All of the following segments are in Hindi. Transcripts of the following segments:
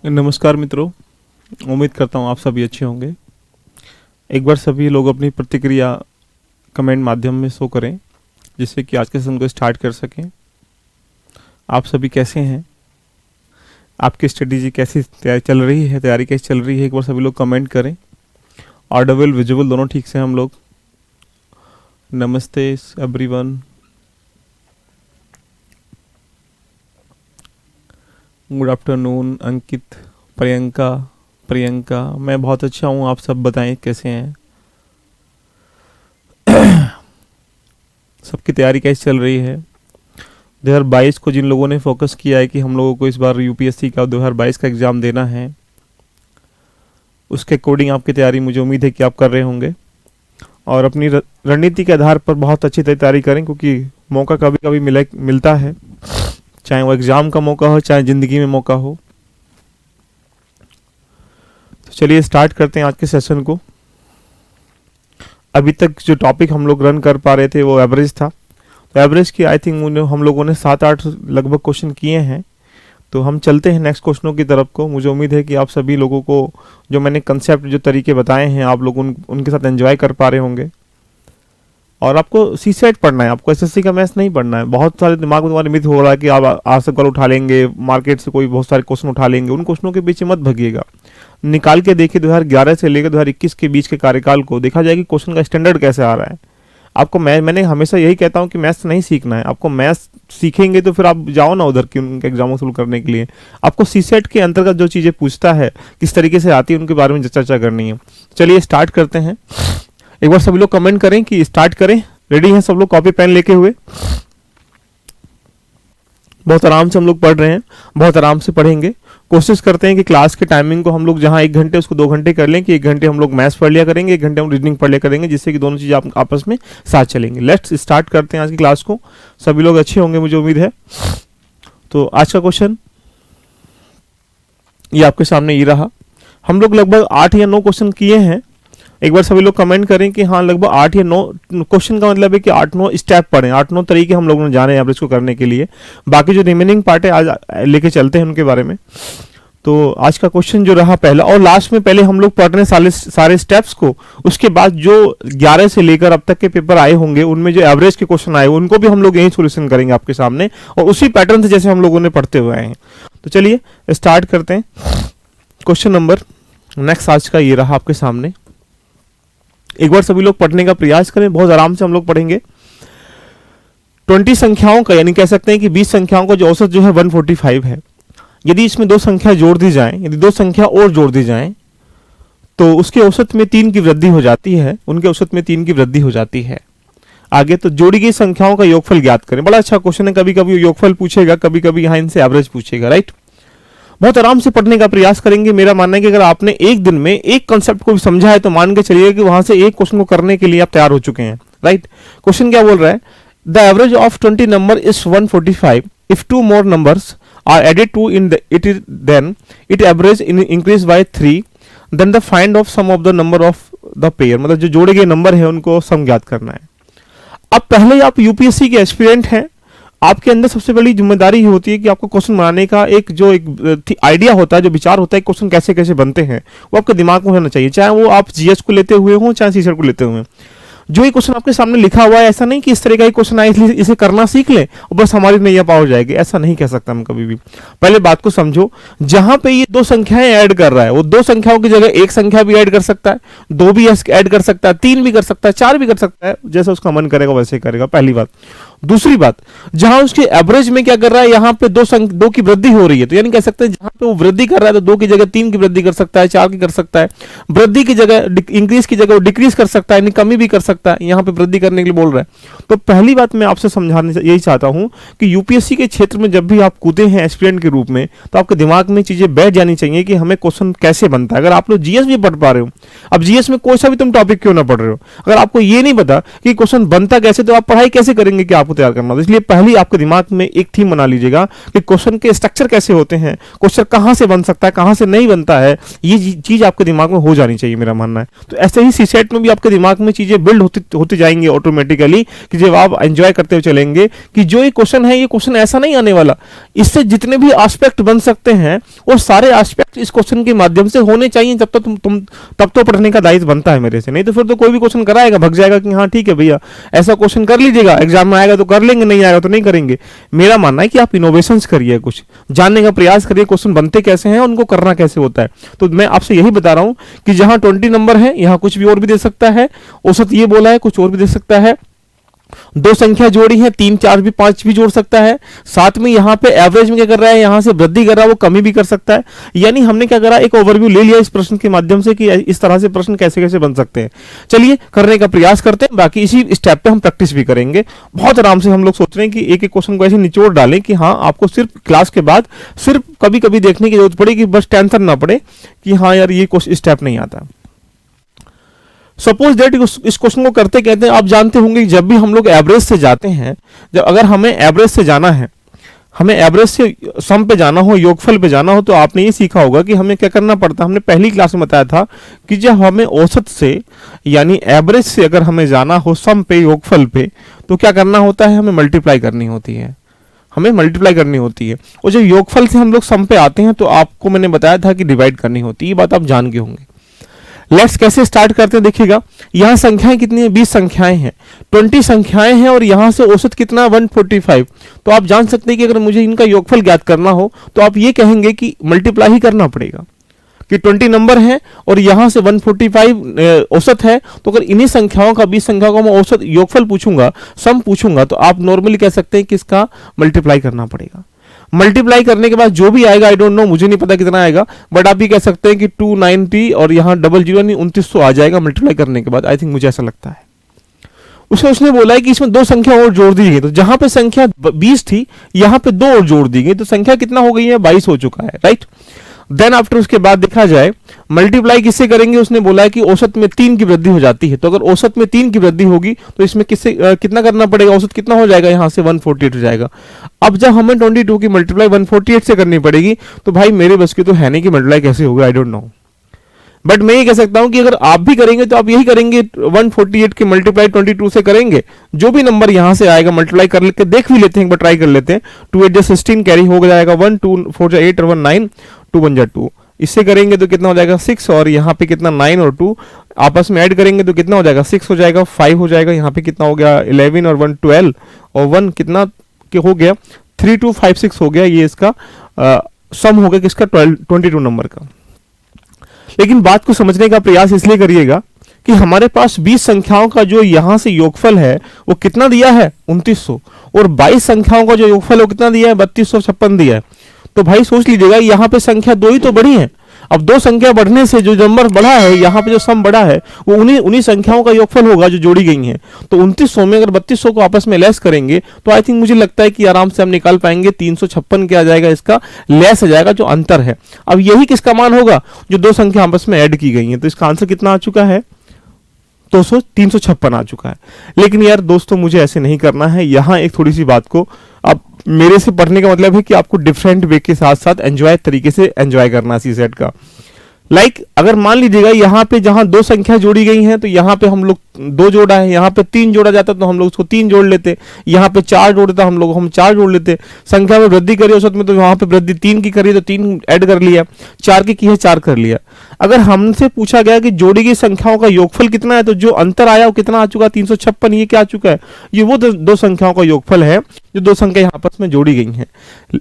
नमस्कार मित्रों, उम्मीद करता हूँ आप सभी अच्छे होंगे। एक बार सभी लोग अपनी प्रतिक्रिया कमेंट माध्यम में शो करें, जिससे कि आज के सेशन को स्टार्ट कर सकें। आप सभी कैसे हैं? आपकी स्ट्रेटेजी कैसी चल रही है? तैयारी कैसी चल रही है? एक बार सभी लोग कमेंट करें। ऑडिबल विजुअल दोनों ठीक से हम लोग। नमस्ते एवरीवन। गुड आफ्टरनून अंकित, प्रियंका। मैं बहुत अच्छा हूँ, आप सब बताएं कैसे हैं? सबकी तैयारी कैसी चल रही है? 2022 को जिन लोगों ने फोकस किया है कि हम लोगों को इस बार यूपीएससी का 2022 का एग्ज़ाम देना है, उसके अकॉर्डिंग आपकी तैयारी मुझे उम्मीद है कि आप कर रहे होंगे और अपनी रणनीति के आधार पर बहुत अच्छी तैयारी करें, क्योंकि मौका कभी कभी मिलता है, चाहे वो एग्ज़ाम का मौका हो, चाहे ज़िंदगी में मौका हो। तो चलिए स्टार्ट करते हैं आज के सेशन को। अभी तक जो टॉपिक हम लोग रन कर पा रहे थे वो एवरेज था। तो एवरेज की आई थिंक हम लोगों ने 7-8 लगभग क्वेश्चन किए हैं। तो हम चलते हैं नेक्स्ट क्वेश्चनों की तरफ को। मुझे उम्मीद है कि आप सभी लोगों को जो मैंने कंसेप्ट, जो तरीके बताए हैं, आप लोग उनके साथ एंजॉय कर पा रहे होंगे। और आपको सी सेट पढ़ना है, आपको एसएससी का मैथ्स नहीं पढ़ना है। बहुत सारे दिमाग में तुम्हारे मिथ हो रहा है कि आप आज सवाल उठा लेंगे, मार्केट से कोई बहुत सारे क्वेश्चन उठा लेंगे। उन क्वेश्चनों के पीछे मत भगिएगा। निकाल के देखिए 2011 से लेकर 2021 के बीच के कार्यकाल को, देखा जाए कि क्वेश्चन का स्टैंडर्ड कैसे आ रहा है। आपको मैंने हमेशा यही कहता हूँ कि मैथ्स नहीं सीखना है। आपको मैथ्स सीखेंगे तो फिर आप जाओ ना उधर की उनके एग्जाम वसूल करने के लिए। आपको सी सेट के अंतर्गत जो चीज़ें पूछता है, किस तरीके से आती है, उनके बारे में चर्चा करनी है। चलिए स्टार्ट करते हैं। एक बार सभी लोग कमेंट करें कि स्टार्ट करें। रेडी हैं सब लोग कॉपी पेन लेके हुए? बहुत आराम से हम लोग पढ़ रहे हैं, बहुत आराम से पढ़ेंगे। कोशिश करते हैं कि क्लास के टाइमिंग को हम लोग जहां 1 घंटे उसको 2 घंटे कर लें, कि 1 घंटे हम लोग मैथ्स पढ़ लिया करेंगे, 1 घंटे हम रीजनिंग पढ़ लिया करेंगे, जिससे कि दोनों चीज़ आपस में साथ चलेंगे। लेट्स स्टार्ट करते हैं आज की क्लास को। सभी लोग अच्छे होंगे मुझे उम्मीद है। तो आज का क्वेश्चन ये आपके सामने ये रहा। हम लोग लगभग 8 या 9 क्वेश्चन किए हैं। एक बार सभी लोग कमेंट करें कि हाँ, लगभग 8 या 9 क्वेश्चन का मतलब है कि 8-9 स्टेप पढ़ें, 8-9 तरीके हम लोगों ने जाने एवरेज को करने के लिए। बाकी जो रिमेनिंग पार्ट है आज लेके चलते हैं उनके बारे में। तो आज का क्वेश्चन जो रहा पहला, और लास्ट में पहले हम लोग पढ़ रहे हैं सारे स्टेप्स को। उसके बाद जो 11 से लेकर अब तक के पेपर आए होंगे, उनमें जो एवरेज के क्वेश्चन आए उनको भी हम लोग यही सोल्यूशन करेंगे आपके सामने, और उसी पैटर्न से जैसे हम लोगों ने पढ़ते हुए आए हैं। तो चलिए स्टार्ट करते हैं। क्वेश्चन नंबर नेक्स्ट आज का ये रहा आपके सामने। एक बार सभी लोग पढ़ने का प्रयास करें, बहुत आराम से हम लोग पढ़ेंगे। 20 संख्याओं का, यानी कह सकते हैं कि 20 संख्याओं का जो औसत जो है 145 है। यदि इसमें 2 संख्या जोड़ दी जाए, यदि 2 संख्या और जोड़ दी जाए, तो उसके औसत में 3 की वृद्धि हो जाती है, उनके औसत में 3 की वृद्धि हो जाती है। आगे तो जोड़ी गई संख्याओं का योगफल ज्ञात करें। बड़ा अच्छा क्वेश्चन है। कभी कभी योगफल पूछेगा, कभी कभी यहाँ इनसे एवरेज पूछेगा, राइट। बहुत आराम से पढ़ने का प्रयास करेंगे। मेरा मानना है कि अगर आपने एक दिन में एक कंसेप्ट को भी समझा है तो मान के चलिए कि वहां से एक क्वेश्चन को करने के लिए आप तैयार हो चुके हैं, राइट। क्वेश्चन क्या बोल रहा है? The average of 20 number is 145 if 2 more numbers are added to then it average increase by 3, then the find of sum of the number of the pair। मतलब जो जोड़े गए नंबर है उनको सम ज्ञात करना है। अब पहले आप यूपीएससी के एस्पिरेंट हैं, आपके अंदर सबसे बड़ी जिम्मेदारी ही होती है कि आपको क्वेश्चन बनाने का एक आइडिया होता है, जो विचार होता है, क्वेश्चन कैसे कैसे बनते हैं, वो आपके दिमाग में होना चाहिए। चाहे वो आप जीएस को लेते हुए हो, चाहे सीसेट को लेते हुए। जो ये क्वेश्चन आपके सामने लिखा हुआ है, ऐसा नहीं कि इस तरह का ही क्वेश्चन आए इसलिए इसे करना सीख लें और बस हमारी नैया पार हो जाएगी, ऐसा नहीं कह सकता मैं कभी भी। पहले बात को समझो। जहां पे ये 2 संख्याएं ऐड कर रहा है, वो 2 संख्याओं की जगह 1 संख्या भी ऐड कर सकता है, 2 भी ऐड कर सकता है, 3 भी कर सकता है, 4 भी कर सकता है, जैसा उसका मन करेगा वैसे करेगा। पहली बात। दूसरी बात, जहां उसके एवरेज में क्या कर रहा है, यहां पे 2 की वृद्धि हो रही है, तो यानी कह सकते हैं जहां पे वो वृद्धि कर रहा है तो 2 की जगह 3 की वृद्धि कर सकता है, 4 की कर सकता है। वृद्धि की जगह इंक्रीज की जगह वो डिक्रीज कर सकता है, यानी कमी भी कर सकता है। यहां पे वृद्धि करने के लिए बोल रहा है। तो पहली बात मैं आपसे समझाने यही चाहता हूं कि यूपीएससी के क्षेत्र में जब भी आप कूदे हैं एस्पिरेंट के रूप में, तो आपके दिमाग में चीजें बैठ जानी चाहिए कि हमें क्वेश्चन कैसे बनता है। अगर आप लोग जीएस भी पढ़ पा रहे हो, अब जीएस में कोई सा भी तुम टॉपिक क्यों ना पढ़ रहे हो, अगर आपको ये नहीं पता कि क्वेश्चन बनता कैसे, तो आप पढ़ाई कैसे करेंगे कि आप आपको तैयार करना होता है। इसलिए पहली आपके दिमाग में एक थीम बना लीजिएगा कि क्वेश्चन के स्ट्रक्चर कैसे होते हैं, क्वेश्चन कहाँ से बन सकता है, कहाँ से नहीं बनता है, ये चीज आपके दिमाग में हो जानी चाहिए, मेरा मानना है। तो ऐसे ही सीसेट में भी आपके दिमाग में चीजें बिल्ड होती जाएंगी ऑटोमेटिकली, कि जब आप एंजॉय करते हुए चलेंगे कि जो ये क्वेश्चन है, ये क्वेश्चन ऐसा नहीं आने वाला, इससे जितने भी एस्पेक्ट बन सकते हैं वो सारे एस्पेक्ट इस क्वेश्चन के माध्यम से होने चाहिए। जब तक तब तो पढ़ने का दायित्व बनता है मेरे से, नहीं तो फिर तो कोई भी क्वेश्चन कराएगा, भग जाएगा कि हाँ ठीक है भैया ऐसा क्वेश्चन कर लीजिएगा, एग्जाम में आएगा तो कर लेंगे, नहीं आएगा तो नहीं करेंगे। मेरा मानना है कि आप इनोवेशंस करिए, कुछ जानने का प्रयास करिए, क्वेश्चन बनते कैसे हैं, उनको करना कैसे होता है। तो मैं आपसे यही बता रहा हूं कि जहां 20 नंबर है, यहां कुछ भी और भी दे सकता है, औसत ये बोला है, कुछ और भी दे सकता है, दो संख्या जोड़ी है, 3 4 भी 5 भी जोड़ सकता है, साथ में यहाँ पे एवरेज में क्या कर रहा है, यहाँ से वृद्धि कर रहा है, वो कमी भी कर सकता है। यानी हमने क्या करा, एक ओवरव्यू ले लिया इस प्रश्न के माध्यम से कि इस तरह से प्रश्न कैसे कैसे बन सकते हैं। चलिए करने का प्रयास करते हैं, बाकी इसी स्टेप पे हम प्रैक्टिस भी करेंगे। बहुत आराम से हम लोग सोच रहे हैं कि एक एक क्वेश्चन को ऐसे निचोड़ डालें कि हाँ आपको सिर्फ क्लास के बाद सिर्फ कभी कभी देखने की जरूरत पड़ेगी, बस टेंशन ना पड़े कि हाँ यार ये स्टेप नहीं आता। सपोज दैट इस क्वेश्चन को करते कहते हैं, आप जानते होंगे जब भी हम लोग एवरेज से जाते हैं, जब अगर हमें एवरेज से जाना है, हमें एवरेज से सम पे जाना हो, योगफल पे जाना हो, तो आपने ये सीखा होगा कि हमें क्या करना पड़ता है। हमने पहली क्लास में बताया था कि जब हमें औसत से यानी एवरेज से अगर हमें जाना हो सम पे, योगफल पे, तो क्या करना होता है, हमें मल्टीप्लाई करनी होती है, हमें मल्टीप्लाई करनी होती है। और जब योगफल से हम लोग सम पे आते हैं तो आपको मैंने बताया था कि डिवाइड करनी होती है। ये बात आप जान गए होंगे। लेट्स कैसे स्टार्ट करते हैं, देखिएगा यहां संख्याएं कितनी है, 20 संख्याएं हैं, 20 संख्याएं हैं और यहां से औसत कितना 145। तो आप जान सकते हैं कि अगर मुझे इनका योगफल ज्ञात करना हो तो आप ये कहेंगे कि मल्टीप्लाई ही करना पड़ेगा, कि 20 नंबर है और यहां से 145 औसत है। तो अगर इन्हीं संख्याओं का 20 संख्याओं का मैं औसत योगफल पूछूंगा, सम पूछूंगा, तो आप नॉर्मली कह सकते हैं कि इसका मल्टीप्लाई करना पड़ेगा। मल्टीप्लाई करने के बाद जो भी आएगा, आई डोंट नो, मुझे नहीं पता कितना आएगा, बट आप ये कह सकते हैं कि 290 और यहाँ 00 यानी 2900 आ जाएगा मल्टीप्लाई करने के बाद। आई थिंक मुझे ऐसा लगता है। उसने बोला है कि इसमें दो संख्या और जोड़ दी गई, तो जहां पे संख्या 20 थी यहां पे 2 और जोड़ दी गई, तो संख्या कितना हो गई है, 22 हो चुका है, राइट। देन आफ्टर उसके बाद देखा जाए मल्टीप्लाई किससे करेंगे, उसने बोला है कि औसत में 3 की वृद्धि हो जाती है। तो अगर औसत में 3 की वृद्धि होगी तो इसमें किससे कितना करना पड़ेगा, औसत कितना हो जाएगा, यहां से 148 हो जाएगा। अब जब हमें 22 की मल्टीप्लाई 148 से करनी पड़ेगी, तो भाई मेरे बस की तो है नहीं कि मल्टीप्लाई कैसे होगा, आई डोंट नो। बट मैं ये कह सकता हूं कि अगर आप भी करेंगे तो आप यही करेंगे, 148 की मल्टीप्लाई 22 से करेंगे, जो भी नंबर यहां से आएगा मल्टीप्लाई कर लेके देख भी लेते हैं, एक बार ट्राई कर लेते हैं। 2 8 16 कैरी हो जाएगा 1, 2 4 8 और 1 9, 2 1 2। इससे करेंगे तो कितना हो जाएगा 6, और यहाँ पे कितना 9 और 2 आपस में ऐड करेंगे तो कितना हो जाएगा 6 हो जाएगा, 5 हो जाएगा, यहाँ पे कितना हो गया 11 और 1 12 और 1 कितना हो गया 3 2 5 6 हो गया। ये इसका सम हो गया किसका, 22 नंबर का। लेकिन बात को समझने का प्रयास इसलिए करिएगा कि हमारे पास 20 संख्याओं का जो यहां से योगफल है वो कितना दिया है 2900, और 22 संख्याओं का जो योगफल है वो कितना दिया है 3256 दिया है। तो भाई सोच लीजिएगा यहाँ पे संख्या 2 ही तो बढ़ी है। अब 2 संख्या बढ़ने से जो नंबर बढ़ा है, यहाँ पे जो सम बढ़ा है वो उन्हीं संख्याओं का योगफल होगा जो जोड़ी गई हैं। तो 2900 में अगर 3200 को आपस में लेस करेंगे तो आई थिंक मुझे लगता है कि आराम से हम निकाल पाएंगे 356 क्या आ जाएगा, इसका लेस आ जाएगा जो अंतर है। अब यही किसका मान होगा, जो 2 संख्या आपस में ऐड की गई है। तो इसका आंसर कितना आ चुका है, 356 आ चुका है। लेकिन यार दोस्तों मुझे ऐसे नहीं करना है। यहाँ एक थोड़ी सी बात को आप मेरे से पढ़ने का मतलब है कि आपको डिफरेंट वे के साथ साथ एंजॉय तरीके से एंजॉय करना है सीसेट का। अगर मान लीजिएगा यहाँ पे जहां 2 संख्या जोड़ी गई हैं तो यहाँ पे हम लोग 2 जोड़ा है, यहाँ पे 3 जोड़ा जाता तो हम लोग उसको 3 जोड़ लेते, यहाँ पे 4 जोड़ता हम 4 जोड़ लेते। संख्या में वृद्धि करी औसत में तो वहां पे वृद्धि 3 की करी तो 3 ऐड कर लिया, 4 की है 4 कर लिया। अगर हमसे पूछा गया कि जोड़ी गई संख्याओं का योगफल कितना है, तो जो अंतर आया वो कितना आ चुका है 356। ये क्या आ चुका है, ये वो 2 संख्याओं का योगफल है जो 2 संख्या यहाँ आपस में जोड़ी गई हैं।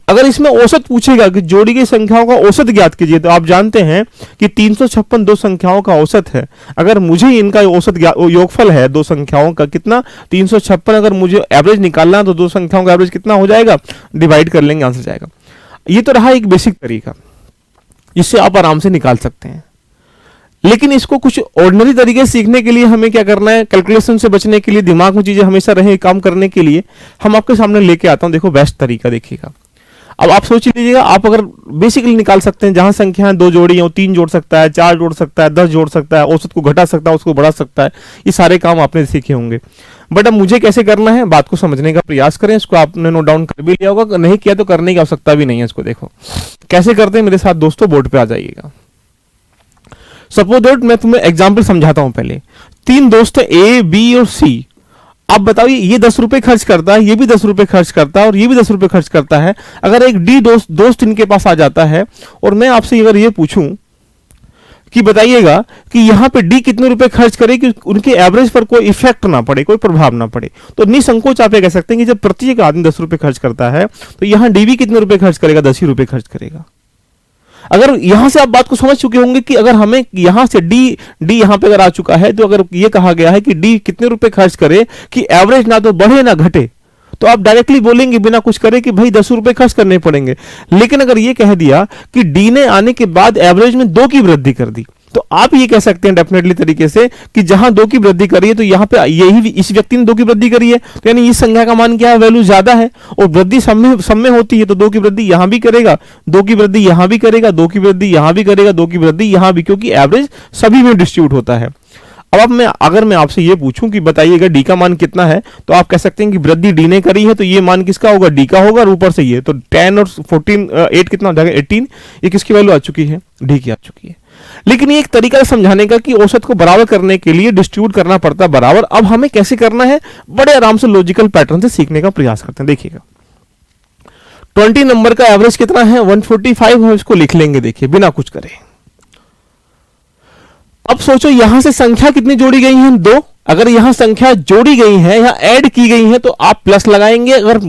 अगर इसमें औसत पूछेगा कि जोड़ी गई संख्याओं का औसत ज्ञात कीजिए, तो आप जानते हैं कि 356 2 संख्याओं का औसत है। अगर मुझे इनका औसत योगफल है 2 संख्याओं का कितना 356, अगर मुझे एवरेज निकालना है तो 2 संख्याओं का एवरेज कितना हो जाएगा, डिवाइड कर लेंगे, आंसर जाएगा। ये तो रहा एक बेसिक तरीका जिससे आप आराम से निकाल सकते हैं। लेकिन इसको कुछ ऑर्डिनरी तरीके सीखने के लिए हमें क्या करना है, कैलकुलेशन से बचने के लिए, दिमाग में चीजें हमेशा रहे काम करने के लिए हम आपके सामने लेके आता हूं। देखो बेस्ट तरीका देखिएगा। अब आप सोच लीजिएगा, आप अगर बेसिकली निकाल सकते हैं, जहां संख्याएं 2 जोड़ी हैं 3 जोड़ सकता है, 4 जोड़ सकता है, 10 जोड़ सकता है, औसत को घटा सकता है, उसको बढ़ा सकता है, ये सारे काम आपने सीखे होंगे। बट अब मुझे कैसे करना है, बात को समझने का प्रयास करें। इसको आपने नोट डाउन कर भी लिया होगा, नहीं किया तो करने की आवश्यकता भी नहीं है। इसको देखो कैसे करते हैं, मेरे साथ दोस्तों बोर्ड पे आ जाइएगा। सपोज दैट मैं तुम्हें एग्जाम्पल समझाता हूं। पहले 3 दोस्त है, ए बी और सी। अब बताइए, ये 10 रुपए खर्च करता है, ये भी 10 रुपए खर्च करता है और ये भी 10 रुपए खर्च करता है। अगर एक डी दोस्त इनके पास आ जाता है और मैं आपसे अगर ये पूछूं कि बताइएगा कि यहां पे डी कितने रुपए खर्च करे कि उनके एवरेज पर कोई इफेक्ट ना पड़े, कोई प्रभाव ना पड़े, तो निसंकोच आप ये कह सकते हैं कि जब प्रत्येक आदमी 10 रुपए खर्च करता है तो यहां डी भी कितने रुपए खर्च करेगा, 10 ही रुपए खर्च करेगा। अगर यहां से आप बात को समझ चुके होंगे कि अगर हमें यहां से डी यहां पे अगर आ चुका है, तो अगर ये कहा गया है कि डी कितने रुपए खर्च करे कि एवरेज ना तो बढ़े ना घटे, तो आप डायरेक्टली बोलेंगे बिना कुछ करे कि भाई 10 रुपए खर्च करने पड़ेंगे। लेकिन अगर ये कह दिया कि डी ने आने के बाद एवरेज में 2 की वृद्धि कर दी, तो आप ये कह सकते हैं डेफिनेटली तरीके से कि जहां 2 की वृद्धि करी है तो यहां पे यही इस व्यक्ति ने 2 की वृद्धि करी है, तो यानी इस संख्या का मान क्या है, वैल्यू ज्यादा है। और वृद्धि सब में होती है, तो 2 की वृद्धि यहां भी करेगा, 2 की वृद्धि यहां भी करेगा, 2 की वृद्धि यहां भी करेगा, 2 की वृद्धि यहां भी, क्योंकि एवरेज सभी में डिस्ट्रीब्यूट होता है। अब अगर मैं आपसे ये पूछूं कि बताइएगा डी का मान कितना है, तो आप कह सकते हैं कि वृद्धि डी ने करी है, तो ये मान किसका होगा, डी का होगा। और ऊपर से ये तो 10 और 14 8 कितना हो जाएगा, 18। ये किसकी वैल्यू आ चुकी है, डी की आ चुकी है। लेकिन ये एक तरीका है समझाने का कि औसत को बराबर करने के लिए डिस्ट्रीब्यूट करना पड़ता है बराबर। अब हमें कैसे करना है, बड़े आराम से लॉजिकल पैटर्न से सीखने का प्रयास करते हैं। देखिएगा 20 नंबर का एवरेज कितना है, 145। हम इसको लिख लेंगे, देखिए बिना कुछ करे। अब सोचो यहां से संख्या कितनी जोड़ी गई है, 2। अगर यहां संख्या जोड़ी गई है या ऐड की गई है तो आप प्लस लगाएंगे, अगर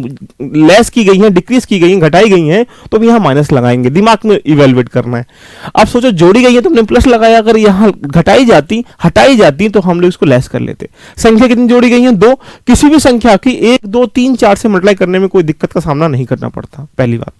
लेस की गई है, डिक्रीज की गई है, घटाई गई है तो भी यहां माइनस लगाएंगे। दिमाग में इवेलुएट करना है। अब सोचो जोड़ी गई है तो हमने प्लस लगाया, अगर यहां घटाई जाती हटाई जाती तो हम लोग इसको लेस कर लेते। संख्या कितनी जोड़ी गई है, 2। किसी भी संख्या की 1 2 3 4 से मल्टीप्लाई करने में कोई दिक्कत का सामना नहीं करना पड़ता, पहली बात।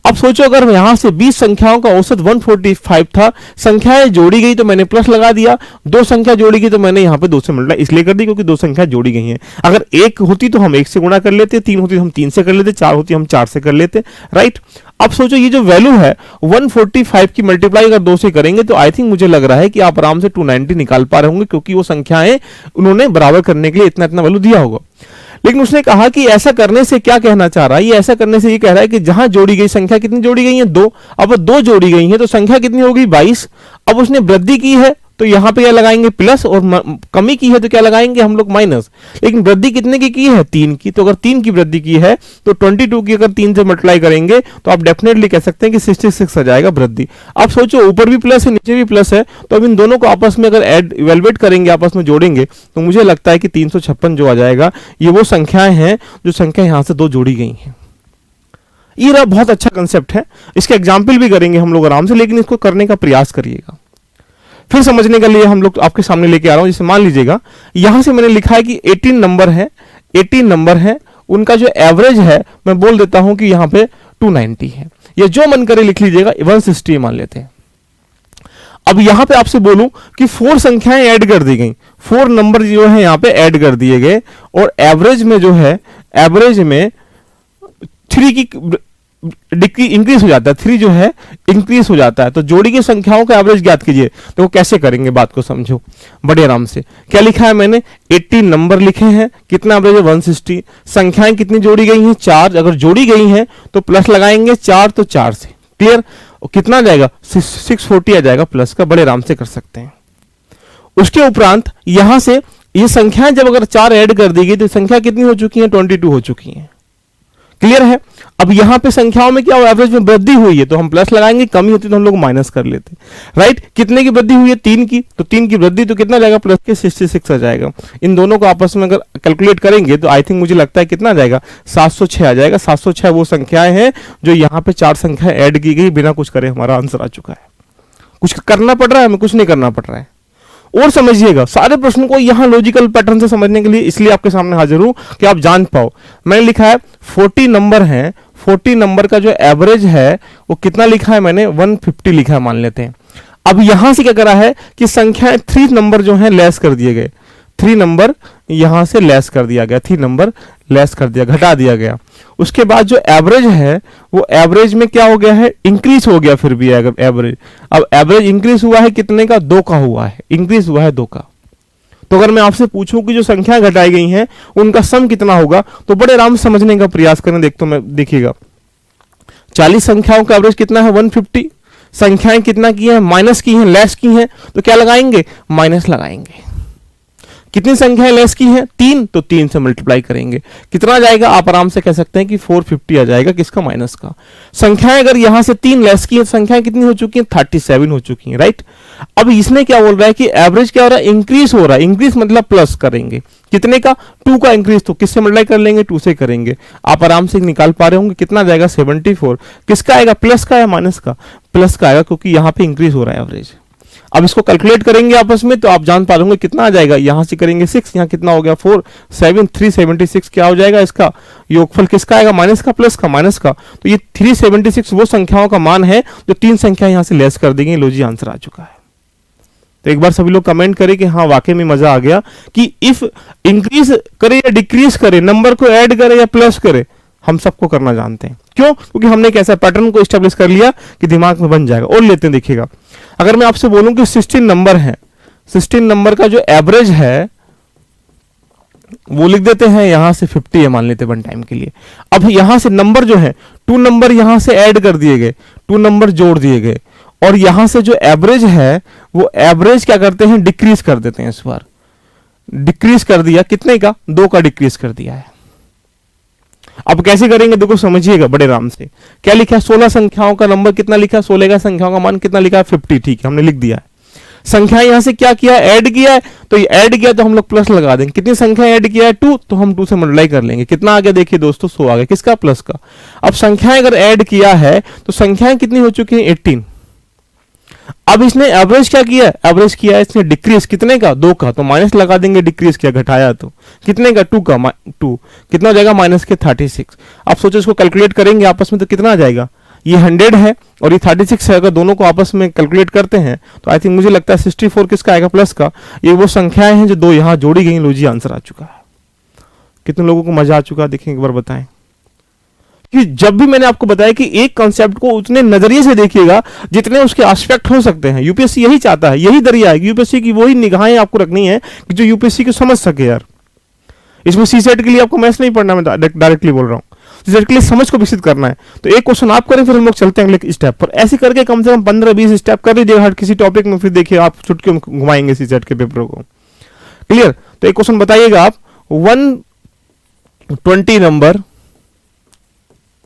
अब सोचो अगर यहां से 20 संख्याओं का औसत 145 था, संख्याएं जोड़ी गई तो मैंने प्लस लगा दिया, 2 संख्या जोड़ी गई तो मैंने यहां पे 2 से मल्टीप्लाई इसलिए कर दी क्योंकि 2 संख्या जोड़ी गई हैं। अगर 1 होती तो हम 1 से गुणा कर लेते, 3 होती तो हम 3 से कर लेते, 4 होती हम 4 से कर लेते, राइट। अब सोचो ये जो वैल्यू है 145 की मल्टीप्लाई अगर 2 से करेंगे तो आई थिंक मुझे लग रहा है कि आप आराम से 290 निकाल पा रहे होंगे, क्योंकि वो संख्याएं उन्होंने बराबर करने के लिए इतना इतना वैल्यू दिया होगा। लेकिन उसने कहा कि ऐसा करने से क्या कहना चाह रहा है, ये ऐसा करने से ये कह रहा है कि जहां जोड़ी गई संख्या कितनी जोड़ी गई है, 2। अब 2 जोड़ी गई है तो संख्या कितनी होगी, 22। अब उसने वृद्धि की है तो यहां पे क्या लगाएंगे, प्लस, और कमी की है तो क्या लगाएंगे हम लोग, माइनस। लेकिन वृद्धि कितने की है, 3 की। तो अगर 3 की वृद्धि की है तो 22 की अगर 3 से मल्टीप्लाई करेंगे तो आप डेफिनेटली कह सकते हैं कि 66 आ जाएगा वृद्धि। आप सोचो ऊपर भी प्लस है नीचे भी प्लस है, तो अब इन दोनों को आपस में अगर इवेलुएट करेंगे, आपस में जोड़ेंगे, तो मुझे लगता है कि 356 जो आ जाएगा, ये वो संख्याएं हैं जो संख्या यहां से 2 जोड़ी गई हैं। ये रहा बहुत अच्छा कंसेप्ट है, इसके एग्जाम्पल भी करेंगे हम लोग आराम से, लेकिन इसको करने का प्रयास करिएगा। फिर समझने के लिए हम लोग आपके सामने लेके आ रहा हूं। जैसे मान लीजिएगा यहां से मैंने लिखा है कि 18 नंबर है, 18 नंबर है, उनका जो एवरेज है मैं बोल देता हूं कि यहां पे 290 है, या जो मन करे लिख लीजिएगा, 160 मान लेते हैं। अब यहां पे आपसे बोलूं कि 4 संख्याएं ऐड कर दी गई, 4 नंबर जो है यहां पे ऐड कर दिए गए, और एवरेज में जो है, एवरेज में 3 की डिक्री इंक्रीज हो जाता है, 3 जो है इंक्रीज हो जाता है। तो जोड़ी की संख्याओं का एवरेज ज्ञात कीजिए। तो वो कैसे करेंगे, बात को समझो बड़े आराम से। क्या लिखा है मैंने, 18 नंबर लिखे हैं, कितना एवरेज है, 160। संख्याएं कितनी जोड़ी गई हैं, 4। अगर जोड़ी गई हैं तो प्लस लगाएंगे, 4 तो 4 से, क्लियर। कितना आ जाएगा, 640 आ जाएगा प्लस का, बड़े आराम से कर सकते हैं। उसके उपरांत यहां से ये संख्याएं जब अगर 4 ऐड कर दी गई तो संख्या कितनी हो चुकी है, 22 हो चुकी है, क्लियर है। अब यहां पे संख्याओं में क्या हो, एवरेज में वृद्धि हुई है तो हम प्लस लगाएंगे, कमी होती तो हम लोग माइनस कर लेते, राइट। कितने की वृद्धि हुई है, 3 की, तो 3 की वृद्धि तो कितना जाएगा, प्लस के 66 आ जाएगा। इन दोनों को आपस में अगर कैलकुलेट करेंगे तो आई थिंक मुझे लगता है कितना आ जाएगा, 706 आ जाएगा। 706 वो संख्याएं हैं जो यहां पे 4 संख्या ऐड की गई, बिना कुछ करे हमारा आंसर आ चुका है। कुछ करना पड़ रहा है, हमें कुछ नहीं करना पड़ रहा है। और समझिएगा सारे प्रश्नों को यहां लॉजिकल पैटर्न से समझने के लिए इसलिए आपके सामने हाजिर हूं कि आप जान पाओ। मैंने लिखा है 40 नंबर है, 40 नंबर का जो एवरेज है वो कितना लिखा है मैंने, 150 लिखा है मान लेते हैं। अब यहां से क्या करा है कि संख्याएं 3 नंबर जो है लेस कर दिए गए, 3 नंबर यहां से लेस कर दिया गया, 3 नंबर लेस कर दिया, घटा दिया गया। उसके बाद जो एवरेज है वो एवरेज में क्या हो गया है, इंक्रीज हो गया। फिर भी अगर एवरेज, अब एवरेज इंक्रीज हुआ है कितने का, 2 का हुआ है, इंक्रीज हुआ है 2 का। तो अगर मैं आपसे पूछूं कि जो संख्या घटाई गई हैं उनका सम कितना होगा, तो बड़े आराम से समझने का प्रयास करें। देखिएगा 40 संख्याओं का एवरेज कितना है 150, संख्याएं कितना की हैं माइनस की हैं, लेस की हैं, तो क्या लगाएंगे माइनस लगाएंगे। कितनी संख्याएं लेस की हैं 3, तो 3 से मल्टीप्लाई करेंगे, कितना आ जाएगा आप आराम से कह सकते हैं कि 450 आ जाएगा, किसका माइनस का। संख्याएं अगर यहां से 3 लेस की हैं, संख्याएं कितनी हो चुकी हैं 37 हो चुकी हैं, राइट। अब इसने क्या बोल रहा है कि एवरेज क्या हो रहा है इंक्रीज हो रहा है, इंक्रीज मतलब प्लस करेंगे, कितने का 2 का इंक्रीज, तो किससे मल्टीप्लाई कर लेंगे 2 से करेंगे। आप आराम से निकाल पा रहे होंगे कितना जाएगा 74, किसका आएगा प्लस का या माइनस का, प्लस का आएगा क्योंकि यहां पे इंक्रीज हो रहा है एवरेज। अब इसको कैलकुलेट करेंगे आपस में तो आप जान पा रहे कितना आ जाएगा, यहां से करेंगे 6, यहां कितना हो गया 4, 7, 376 क्या हो जाएगा इसका योगफल, किसका आएगा माइनस का प्लस का, माइनस का। तो ये 376 वो संख्याओं का मान है जो 3 संख्या यहां से लेस कर देंगे। लो जी आंसर आ चुका है। तो एक बार सभी लोग कमेंट करें कि हाँ वाकई में मजा आ गया कि इफ इंक्रीज करे या डिक्रीज करे, नंबर को ऐड करे या प्लस करे, हम सबको करना जानते हैं। क्यों? क्योंकि हमने एक ऐसा पैटर्न को एस्टेब्लिश कर लिया कि दिमाग में बन जाएगा। और लेते हैं, देखिएगा अगर मैं आपसे बोलूं कि 16 नंबर है, 16 नंबर का जो एवरेज है वो लिख देते हैं, यहां से 50 है मान लेते हैं वन टाइम के लिए। अब यहां से नंबर जो है 2 नंबर यहां से ऐड कर दिए गए, 2 नंबर जोड़ दिए गए, और यहां से जो एवरेज है वो एवरेज क्या करते हैं डिक्रीज कर देते हैं। इस बार डिक्रीज कर दिया, कितने का 2 का डिक्रीज कर दिया है। अब कैसे करेंगे देखो समझिएगा बड़े आराम से। क्या लिखा है 16 संख्याओं का नंबर कितना लिखा है, 16 का संख्याओं का मान कितना लिखा है 50, ठीक है हमने लिख दिया है। संख्या यहां से क्या किया ऐड किया है, तो ये ऐड किया तो हम लोग प्लस लगा देंगे। कितनी संख्या ऐड किया है 2, तो हम 2 से मल्टीप्लाई कर लेंगे, कितना आ गया देखिए दोस्तों 100 आ गया, किसका प्लस का। अब संख्याएं अगर ऐड किया है तो संख्याएं कितनी हो चुकी है 18। अब इसने एवरेज क्या किया, एवरेज किया है इसने डिक्रीज, कितने का 2 का, तो माइनस लगा देंगे, डिक्रीज किया घटाया तो कितने का 2 का, 2 कितना हो जाएगा माइनस के 36। आप सोचो इसको कैलकुलेट करेंगे आपस में तो कितना आ जाएगा, ये 100 है और ये 36 है, अगर दोनों को आपस में कैलकुलेट करते हैं तो आई थिंक मुझे लगता है 64 किसका आएगा प्लस का। ये वो संख्याएं हैं जो 2 यहां जोड़ी गई। लो जी आंसर आ चुका है। कितने लोगों को मजा आ चुका है देखें एक बार बताएं। कि जब भी मैंने आपको बताया कि एक कॉन्सेप्ट को उतने नजरिए से देखिएगा जितने उसके एस्पेक्ट हो सकते हैं। यूपीएससी यही चाहता है, यही दरिया है, यूपीएससी की वही निगाहें आपको रखनी है कि जो यूपीएससी को समझ सके यार। इसमें सीसेट के लिए आपको मैथ्स नहीं पढ़ना, मैं डायरेक्टली बोल रहा हूँ, सीसेट के लिए समझ को विकसित करना है। तो एक क्वेश्चन आप करें फिर हम लोग चलते हैं अगले स्टेप पर। ऐसे करके कम से कम 15-20 स्टेप कर लीजिएगा हर किसी टॉपिक में, फिर देखिए आप चुटकी घुमाएंगे सीसेट के पेपर को। क्लियर? तो एक क्वेश्चन बताइएगा आप, 120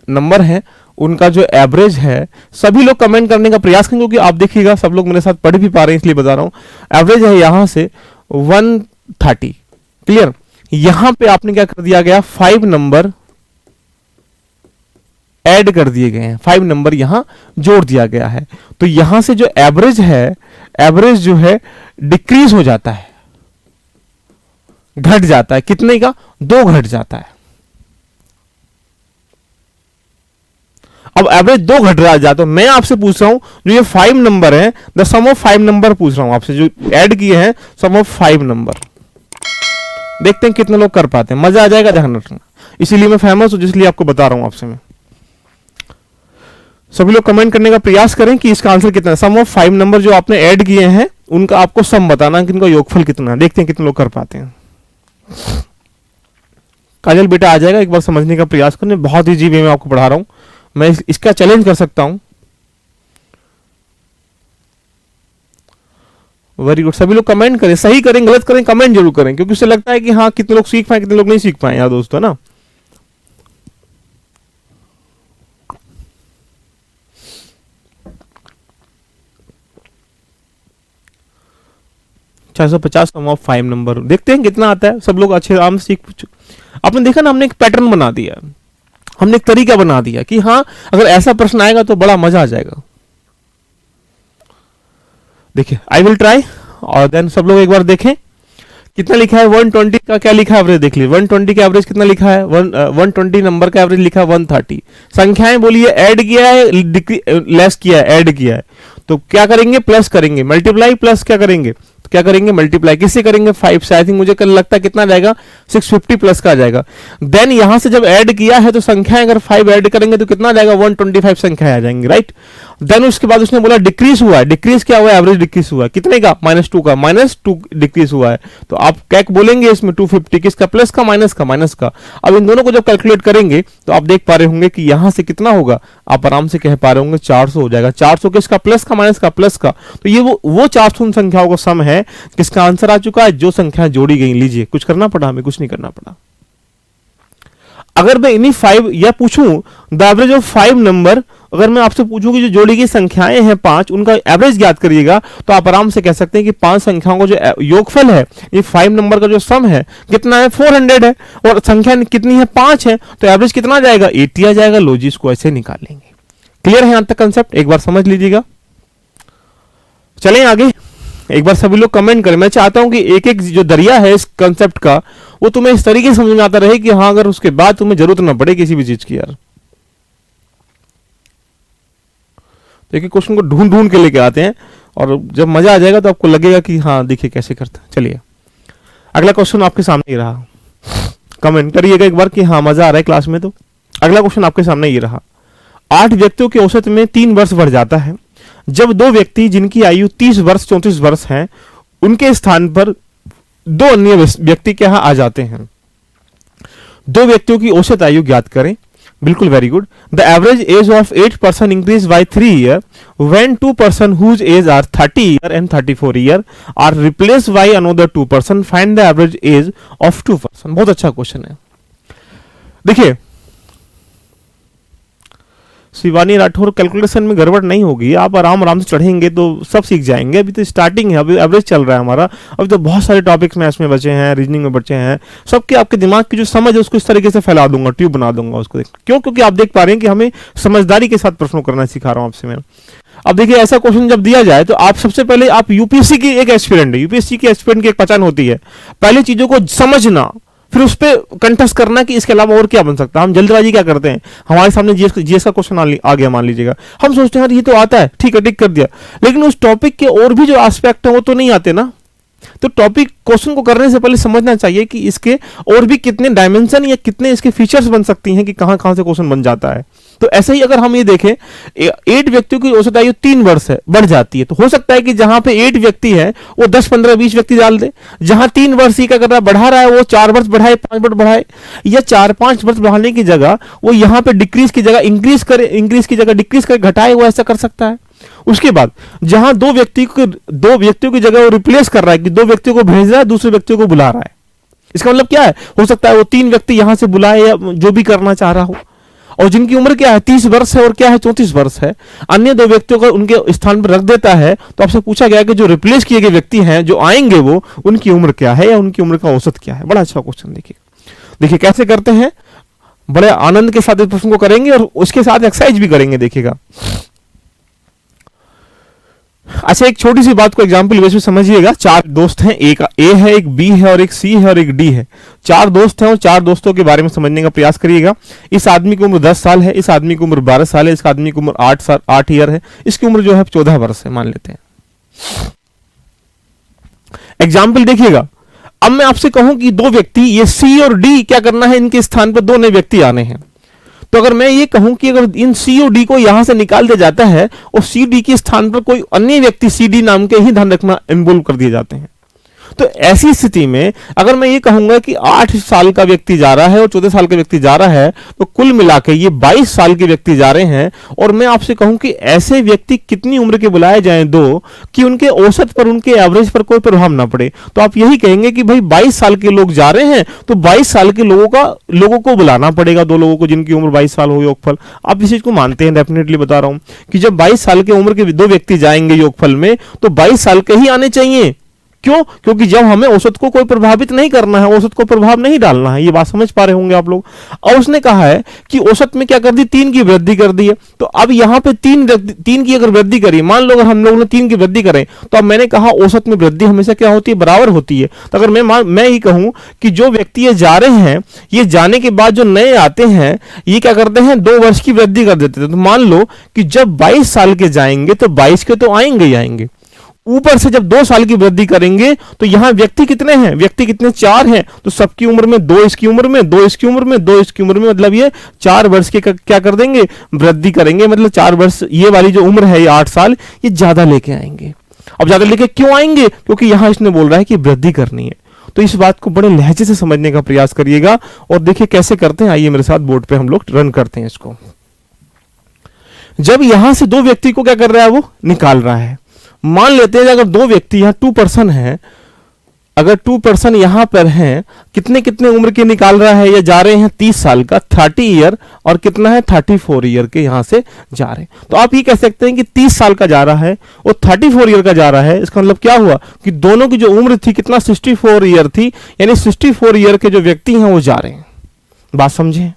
नंबर है, उनका जो एवरेज है, सभी लोग कमेंट करने का प्रयास करेंगे क्योंकि आप देखिएगा सब लोग मेरे साथ पढ़ भी पा रहे हैं इसलिए बता रहा हूं। एवरेज है यहां से 130। क्लियर? यहां पे आपने क्या कर दिया गया 5 नंबर ऐड कर दिए गए हैं, 5 नंबर यहां जोड़ दिया गया है। तो यहां से जो एवरेज है, एवरेज जो है डिक्रीज हो जाता है, घट जाता है, कितने का 2 घट जाता है। अब एवरेज 2 घट रहा जाता है। मैं आपसे पूछ रहा हूं जो ये 5 नंबर है, द सम ऑफ 5 नंबर पूछ रहा हूं आपसे, जो ऐड किए हैं सम ऑफ 5 नंबर। देखते हैं कितने लोग कर पाते हैं, मजा आ जाएगा ध्यान रखना। इसीलिए मैं फेमस हूं, इसलिए आपको बता रहा हूं आपसे मैं। सभी लोग कमेंट करने का प्रयास करें कि इसका आंसर कितना है। सम ऑफ 5 नंबर जो आपने ऐड किए हैं उनका आपको सम बताना कि इनका योगफल कितना है। देखते हैं कितने लोग कर पाते हैं। काजल बेटा आ जाएगा, एक बार समझने का प्रयास करने, बहुत ईजी वे में आपको पढ़ा रहा हूं मैं, इसका चैलेंज कर सकता हूं। वेरी गुड, सभी लोग कमेंट करें, सही करें गलत करें कमेंट जरूर करें, क्योंकि उससे लगता है कि हाँ कितने लोग सीख पाए कितने लोग नहीं सीख पाए यार दोस्तों ना। सम ऑफ 5 नंबर, देखते हैं कितना आता है। सब लोग अच्छे आराम से सीख, आपने देखा ना हमने एक पैटर्न बना दिया, हमने एक तरीका बना दिया कि हाँ अगर ऐसा प्रश्न आएगा तो बड़ा मजा आ जाएगा। देखिए आई विल ट्राई, और देन सब लोग एक बार देखें कितना लिखा है। 120 का क्या लिखा है एवरेज देख लीजिए, 120 का एवरेज कितना लिखा है, 120 नंबर का एवरेज लिखा है 130। संख्याएं बोलिए ऐड किया है लेस किया है, ऐड किया है, तो क्या करेंगे प्लस करेंगे, मल्टीप्लाई प्लस क्या करेंगे, तो क्या करेंगे, मल्टीप्लाई किससे करेंगे, 5 से। आई थिंक मुझे कल लगता है कितना जाएगा, 650 प्लस का आ जाएगा। देन यहां से जब ऐड किया है तो संख्याएं अगर 5 ऐड करेंगे तो कितना जाएगा, 125 संख्याएं आ जाएंगी, राइट। देन उसके बाद उसने बोला डिक्रीज हुआ है, डिक्रीज क्या हुआ है, एवरेज डिक्रीज हुआ है, कितने का, -2 का, -2 डिक्रीज हुआ है। तो आप क्या बोलेंगे इसमें, 250 किसका, प्लस का, माइनस का, माइनस का। अब इन दोनों को जब कैलकुलेट करेंगे तो आप देख पा रहे होंगे कि यहां से कितना होगा, आप आराम से कह पा रहे होंगे 400 हो जाएगा। 400 किसका, प्लस का, माइनस का, प्लस का। तो ये वो 400 संख्याओं का सम है। किसका आंसर आ चुका है, जो संख्या जोड़ी गई। लीजिए, कुछ करना पड़ा हमें, कुछ नहीं करना पड़ा। अगर मैं इन्हीं 5 या पूछूं द एवरेज ऑफ 5 नंबर, अगर मैं आपसे पूछूं कि जो जोड़ी की संख्याएं हैं 5, उनका एवरेज ज्ञात करिएगा, तो आप आराम से कह सकते हैं कि 5 संख्याओं का जो योगफल है, ये 5 नंबर का जो सम है कितना है, 400 है, और संख्या कितनी है, 5 है, तो एवरेज कितना आ जाएगा, 80 आ जाएगा। लो जी, इसको ऐसे निकाल लेंगे। क्लियर है यहां तक कंसेप्ट, एक बार समझ लीजिएगा। चलें आगे, एक बार सभी लोग कमेंट करें। मैं चाहता हूं कि एक एक जो दरिया है इस कंसेप्ट का, वो तुम्हें इस तरीके से समझ में आता रहे कि हाँ, अगर उसके बाद तुम्हें जरूरत ना पड़े किसी भी चीज की। यार देखिए, क्वेश्चन को ढूंढ ढूंढ के लेके आते हैं, और जब मजा आ जाएगा तो आपको लगेगा कि हाँ देखिए कैसे करते हैं। चलिए, अगला क्वेश्चन आपके सामने ही रहा। कमेंट करिएगा एक बार कि हाँ मजा आ रहा है क्लास में। तो अगला क्वेश्चन आपके सामने ये रहा। 8 व्यक्तियों के औसत में 3 वर्ष बढ़ जाता है जब 2 व्यक्ति जिनकी आयु 30 वर्ष 34 वर्ष है, उनके स्थान पर 2 अन्य व्यक्ति के यहां आ जाते हैं। 2 व्यक्तियों की औसत आयु ज्ञात करें। बिल्कुल, very good. The average age of 8 person increase by 3 year when 2 person whose age are 30 year and 34 year are replace by another 2 person, find the average age of 2 person. बहुत अच्छा क्वेश्चन है। देखिए, शिवानी राठौर, कैलकुलेशन में गड़बड़ नहीं होगी, आप आराम से चढ़ेंगे तो सब सीख जाएंगे। अभी तो स्टार्टिंग है, अभी एवरेज चल रहा है हमारा। अभी तो बहुत सारे टॉपिक्स मैथ्स में बचे हैं, रीजनिंग में बचे हैं। सबके आपके दिमाग की जो समझ है उसको इस तरीके से फैला दूंगा, ट्यूब बना दूंगा उसको। क्यों, क्योंकि आप देख पा रहे हैं कि हमें समझदारी के साथ प्रश्नों करना सिखा रहा हूं आपसे मैं। अब देखिए, ऐसा क्वेश्चन जब दिया जाए तो आप सबसे पहले, आप यूपीएससी की एक एस्पिरेंट है, यूपीएससी के एस्पिरेंट की एक पहचान होती है, पहले चीजों को समझना, फिर उस पर कंटेस्ट करना कि इसके अलावा और क्या बन सकता है। हम जल्दबाजी क्या करते हैं, हमारे सामने जीएस का क्वेश्चन आ गया मान लीजिएगा, हम सोचते हैं यार ये तो आता है, ठीक है टिक कर दिया, लेकिन उस टॉपिक के और भी जो एस्पेक्ट है वो तो नहीं आते ना। तो टॉपिक क्वेश्चन को करने से पहले समझना चाहिए कि इसके और भी कितने डायमेंशन या कितने इसके फीचर्स बन सकती हैं कि कहां कहां से क्वेश्चन बन जाता है। तो ऐसे ही अगर हम ये देखें, 8 व्यक्तियों की औसत आयु 3 वर्ष है, बढ़ जाती है, तो हो सकता है कि जहां पे 8 व्यक्ति है वो 10 15 20 व्यक्ति डाल दे। जहां 3 वर्ष ही क्या कर रहा है, बढ़ा रहा है, वो 4 वर्ष बढ़ाए, 5 वर्ष बढ़ाए, या 4-5 वर्ष बढ़ाने की जगह वो यहां पे डिक्रीज की जगह इंक्रीज करे, इंक्रीज की जगह डिक्रीज करे, घटाए, वो ऐसा कर सकता है। उसके बाद जहां 2 व्यक्तियों की जगह वो रिप्लेस कर रहा है कि 2 व्यक्तियों को भेज रहा है, दूसरे व्यक्तियों को बुला रहा है। इसका मतलब क्या है, हो सकता है वो 3 व्यक्ति यहां से बुलाए या जो भी करना चाह रहा हो, और जिनकी उम्र क्या है, 30 वर्ष है और क्या है, 34 वर्ष है। अन्य 2 व्यक्तियों को उनके स्थान पर रख देता है। तो आपसे पूछा गया कि जो रिप्लेस किए गए व्यक्ति हैं, जो आएंगे, वो उनकी उम्र क्या है या उनकी उम्र का औसत क्या है। बड़ा अच्छा क्वेश्चन। देखिए कैसे करते हैं, बड़े आनंद के साथ इस प्रश्न को करेंगे और उसके साथ एक्सरसाइज भी करेंगे। देखिएगा, अच्छा, एक छोटी सी बात को एग्जांपल बेस में समझिएगा। 4 दोस्त हैं, एक ए है, एक बी है और एक सी है और एक डी है। 4 दोस्त हैं और 4 दोस्तों के बारे में समझने का प्रयास करिएगा। इस आदमी की उम्र 10 साल है, इस आदमी की उम्र 12 साल है, इस आदमी की उम्र 8 ईयर है, इसकी उम्र जो है 14 वर्ष है मान लेते हैं। एग्जाम्पल देखिएगा। अब मैं आपसे कहूं कि 2 व्यक्ति, ये सी और डी, क्या करना है, इनके स्थान पर 2 नए व्यक्ति आने हैं। तो अगर मैं ये कहूं कि अगर इन सी और डी को यहां से निकाल दिया जाता है और सी डी के स्थान पर कोई अन्य व्यक्ति सी डी नाम के ही ध्यान रखना इन्वॉल्व कर दिए जाते हैं, तो ऐसी स्थिति में अगर मैं ये कहूंगा कि 8 साल का व्यक्ति जा रहा है और 14 साल का व्यक्ति जा रहा है, तो कुल मिलाकर ये 22 साल के व्यक्ति जा रहे हैं। और मैं आपसे कहूं कि ऐसे व्यक्ति कितनी उम्र के बुलाए जाएं, 2, कि उनके औसत पर, उनके एवरेज पर कोई प्रभाव ना पड़े। तो आप यही कहेंगे कि भाई 22 साल के लोग जा रहे हैं, तो 22 साल के लोगों को बुलाना पड़ेगा, 2 लोगों को जिनकी उम्र 22 साल हो योगफल। आप इस चीज को मानते हैं, डेफिनेटली बता रहा हूं कि जब 22 साल की उम्र के 2 व्यक्ति जाएंगे योगफल में, तो 22 साल के ही आने चाहिए। क्यों? क्योंकि जब हमें औसत को कोई प्रभावित नहीं करना है, औसत को प्रभाव नहीं डालना है। ये बात समझ पा रहे होंगे आप लोग। और उसने कहा है कि औसत में क्या कर दी, 3 की वृद्धि कर दी है। तो अब यहां पे 3 की अगर वृद्धि करिए, मान लो अगर हम लोगों ने 3 की वृद्धि करें, तो अब मैंने कहा औसत में वृद्धि हमेशा क्या होती है, बराबर होती है। तो अगर मैं ही कहूं कि जो व्यक्ति ये जा रहे हैं, ये जाने के बाद जो नए आते हैं, ये क्या करते हैं, 2 वर्ष की वृद्धि कर देते हैं। तो मान लो कि जब 22 साल के जाएंगे तो 22 के तो आएंगे ही आएंगे। ऊपर से जब 2 साल की वृद्धि करेंगे तो यहां व्यक्ति कितने हैं, व्यक्ति कितने 4 हैं, तो सबकी उम्र में 2 इसकी उम्र में 2 इसकी उम्र में 2 इसकी उम्र में, मतलब ये 4 वर्ष के क्या कर देंगे, वृद्धि करेंगे। मतलब 4 वर्ष ये वाली जो उम्र है, ये 8 साल, ये ज्यादा लेके आएंगे। अब ज्यादा लेके क्यों आएंगे, क्योंकि यहां इसने बोल रहा है कि वृद्धि करनी है। तो इस बात को बड़े लहजे से समझने का प्रयास करिएगा और देखिए कैसे करते हैं। आइए मेरे साथ बोर्ड पे हम लोग रन करते हैं इसको। जब यहां से 2 व्यक्ति को क्या कर रहा है, वो निकाल रहा है। मान लेते हैं अगर 2 व्यक्ति यहां 2 पर्सन है, अगर 2 पर्सन यहां पर हैं, कितने कितने उम्र के निकाल रहा है, ये जा रहे हैं 30 साल का 30 ईयर, और कितना है 34 ईयर के यहां से जा रहे हैं। तो आप ये कह सकते हैं कि 30 साल का जा रहा है और 34 ईयर का जा रहा है। इसका मतलब क्या हुआ कि दोनों की जो उम्र थी कितना 64 ईयर थी, यानी 64 ईयर के जो व्यक्ति हैं वो जा रहे हैं। बात समझे।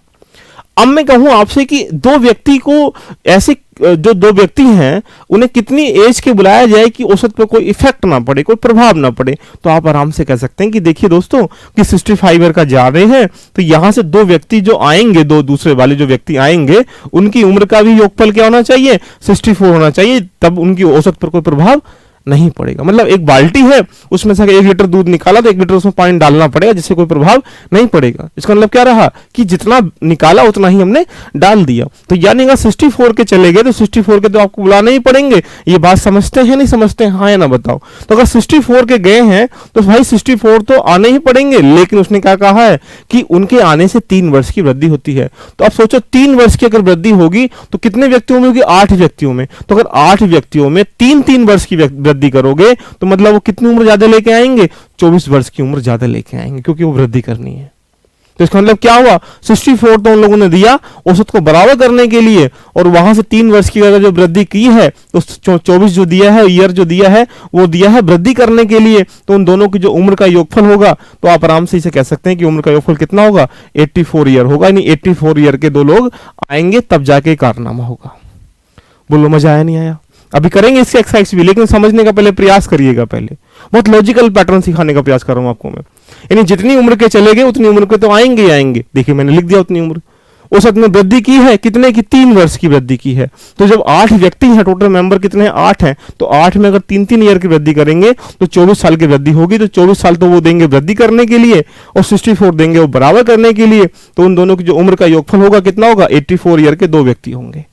अब मैं कहूं आपसे कि 2 व्यक्ति को ऐसे जो 2 व्यक्ति हैं उन्हें कितनी एज के बुलाया जाए कि औसत पर कोई इफेक्ट ना पड़े, कोई प्रभाव ना पड़े। तो आप आराम से कह सकते हैं कि देखिए दोस्तों कि 65 ईयर का जा रहे हैं, तो यहां से 2 व्यक्ति जो आएंगे, 2 दूसरे वाले जो व्यक्ति आएंगे, उनकी उम्र का भी योगफल क्या होना चाहिए, 64 होना चाहिए, तब उनकी औसत पर कोई प्रभाव नहीं पड़ेगा। मतलब एक बाल्टी है, उसमें से 1 लीटर दूध निकाला तो 1 लीटर उसमें पानी डालना पड़ेगा, जिससे कोई प्रभाव नहीं पड़ेगा। इसका मतलब क्या रहा कि जितना निकाला उतना ही हमने डाल दिया। तो यानी अगर 64 के चले गए तो 64 के तो आपको बुलाने ही पड़ेंगे। ये बात समझते हैं नहीं समझते हैं, हाँ या ना बताओ। तो अगर 64 के गए हैं तो भाई 64 तो आने ही पड़ेंगे, लेकिन उसने क्या कहा है कि उनके आने से 3 वर्ष की वृद्धि होती है। तो आप सोचो 3 वर्ष की अगर वृद्धि होगी तो कितने व्यक्तियों में होगी, 8 व्यक्तियों में। तो अगर 8 व्यक्तियों में 3-3 वर्ष की वृद्धि करोगे तो मतलब वो कितनी उम्र ज्यादा लेके आएंगे, 24 वर्ष की उम्र ज्यादा लेके आएंगे, क्योंकि वो वृद्धि करनी है। तो इसका मतलब क्या हुआ, 64 तो उन लोगों ने दिया औसत को बराबर करने के लिए, और वहां से 3 वर्ष की अगर जो वृद्धि की है तो 24 जो दिया है, ईयर जो दिया है, वो दिया है वृद्धि करने के लिए। तो उन दोनों की जो उम्र का योगफल होगा, तो आप आराम से इसे कह सकते हैं कि उम्र का योगफल कितना होगा, 84 ईयर होगा। यानी 84 ईयर के 2 लोग आएंगे तब जाके कारनामा होगा। बोलो मजा आया नहीं आया। अभी करेंगे इसके एक्सरसाइज भी, लेकिन समझने का पहले प्रयास करिएगा। पहले बहुत लॉजिकल पैटर्न सिखाने का प्रयास कर रहा हूं आपको मैं। यानी जितनी उम्र के चले गए उतनी उम्र के तो आएंगे ही आएंगे। देखिए मैंने लिख दिया उतनी उम्र। औसत में वृद्धि की है कितने की, 3 वर्ष की वृद्धि की है। तो जब 8 व्यक्ति हैं, टोटल मेंबर कितने हैं, 8 हैं, तो 8 में अगर 3-3 ईयर की वृद्धि करेंगे तो 24 साल की वृद्धि होगी। तो 24 साल तो वो देंगे वृद्धि करने के लिए और 64 देंगे वो बराबर करने के लिए। तो उन दोनों की जो उम्र का योगफल होगा कितना होगा, 84 ईयर के 2 व्यक्ति होंगे।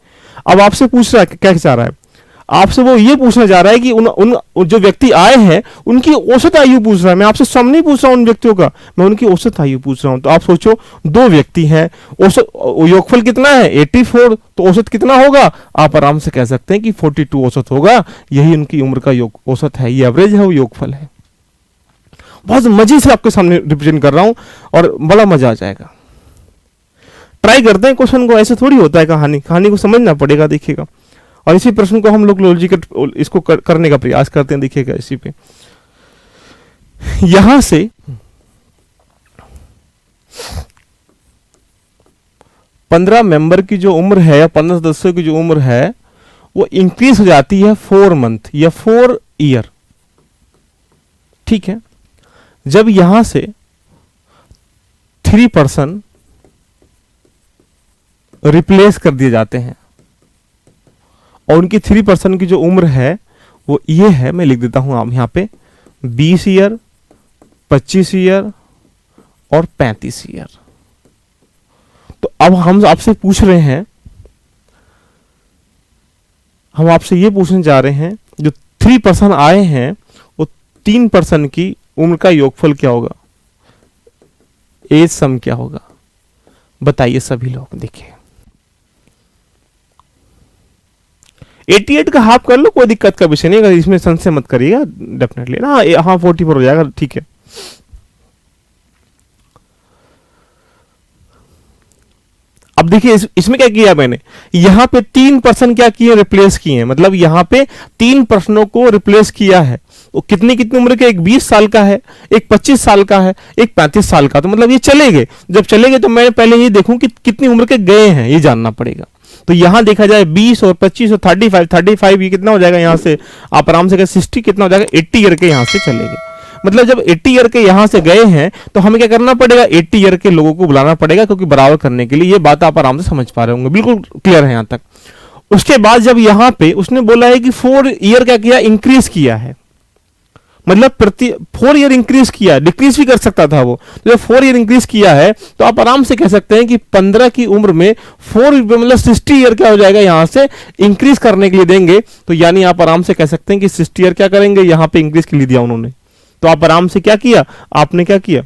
अब आपसे पूछ रहा है, क्या चाह रहा है आपसे, वो ये पूछना चाह रहा है कि उन जो व्यक्ति आए हैं उनकी औसत आयु पूछ रहा है। मैं आपसे सम नहीं पूछ रहा हूं उन व्यक्तियों का, मैं उनकी औसत आयु पूछ रहा हूं। तो आप सोचो 2 व्यक्ति हैं, औसत योगफल कितना है 84, तो औसत कितना होगा, आप आराम से कह सकते हैं कि 42 औसत होगा। यही उनकी उम्र का औसत है, ये एवरेज है, वो योगफल है। बहुत मजे से आपके सामने रिप्रेजेंट कर रहा हूं और बड़ा मजा आ जाएगा। ट्राई करते हैं क्वेश्चन को, ऐसे थोड़ी होता है कहानी को समझना पड़ेगा। देखिएगा, और इसी प्रश्न को हम लोग लॉजिकल इसको करने का प्रयास करते हैं। देखिएगा इसी पे, यहां से पंद्रह मेंबर की जो उम्र है या 15 सदस्यों की जो उम्र है वो इंक्रीज हो जाती है 4 मंथ या 4 ईयर। ठीक है, जब यहां से 3 पर्सन रिप्लेस कर दिए जाते हैं और उनकी 3 पर्सन की जो उम्र है वो ये है, मैं लिख देता हूं आप यहां पे 20 ईयर, 25 ईयर और 35 ईयर। तो अब हम आपसे पूछ रहे हैं, हम आपसे ये पूछने जा रहे हैं, जो 3 पर्सन आए हैं वो 3 पर्सन की उम्र का योगफल क्या होगा, एज सम क्या होगा, बताइए सभी लोग। देखिए 88 का हाफ कर लो, कोई दिक्कत का विषय नहीं, अगर इसमें संशय मत करिएगा, डेफिनेटली ना। हाँ 40 पर हो जाएगा, ठीक है। अब देखिए इसमें क्या किया मैंने, यहां पे 3 पर्सन क्या किए, रिप्लेस किए हैं। मतलब यहां पे 3 पर्सनों को रिप्लेस किया है। वो कितनी उम्र के, एक 20 साल का है, एक 25 साल का है, एक 35 साल का। तो मतलब ये चले गए। जब चले गए तो मैं पहले ये देखूं कि कितनी उम्र के गए हैं, ये जानना पड़ेगा। तो यहां देखा जाए 20 और 25 और 35 ये कितना हो जाएगा, यहां से आप आराम से 60 कितना हो जाएगा, 80 ईयर के यहां से चले गए। मतलब जब 80 ईयर के यहां से गए हैं तो हमें क्या करना पड़ेगा, 80 ईयर के लोगों को बुलाना पड़ेगा, क्योंकि बराबर करने के लिए। ये बात आप आराम से समझ पा रहे होंगे, बिल्कुल क्लियर है यहां तक। उसके बाद जब यहां पे उसने बोला है कि 4 ईयर क्या किया, इंक्रीज किया है। मतलब प्रति 4 ईयर इंक्रीज किया, डिक्रीज भी कर सकता था वो, तो जब 4 ईयर इंक्रीज किया है तो आप आराम से कह सकते हैं कि 15 की उम्र में 4 मतलब 60 ईयर क्या हो जाएगा यहां से इंक्रीज करने के लिए देंगे, तो यानी आप आराम से कह सकते हैं कि 60 ईयर क्या करेंगे, यहां पे इंक्रीज के लिए दिया उन्होंने, तो आप आराम से क्या किया, आपने क्या किया,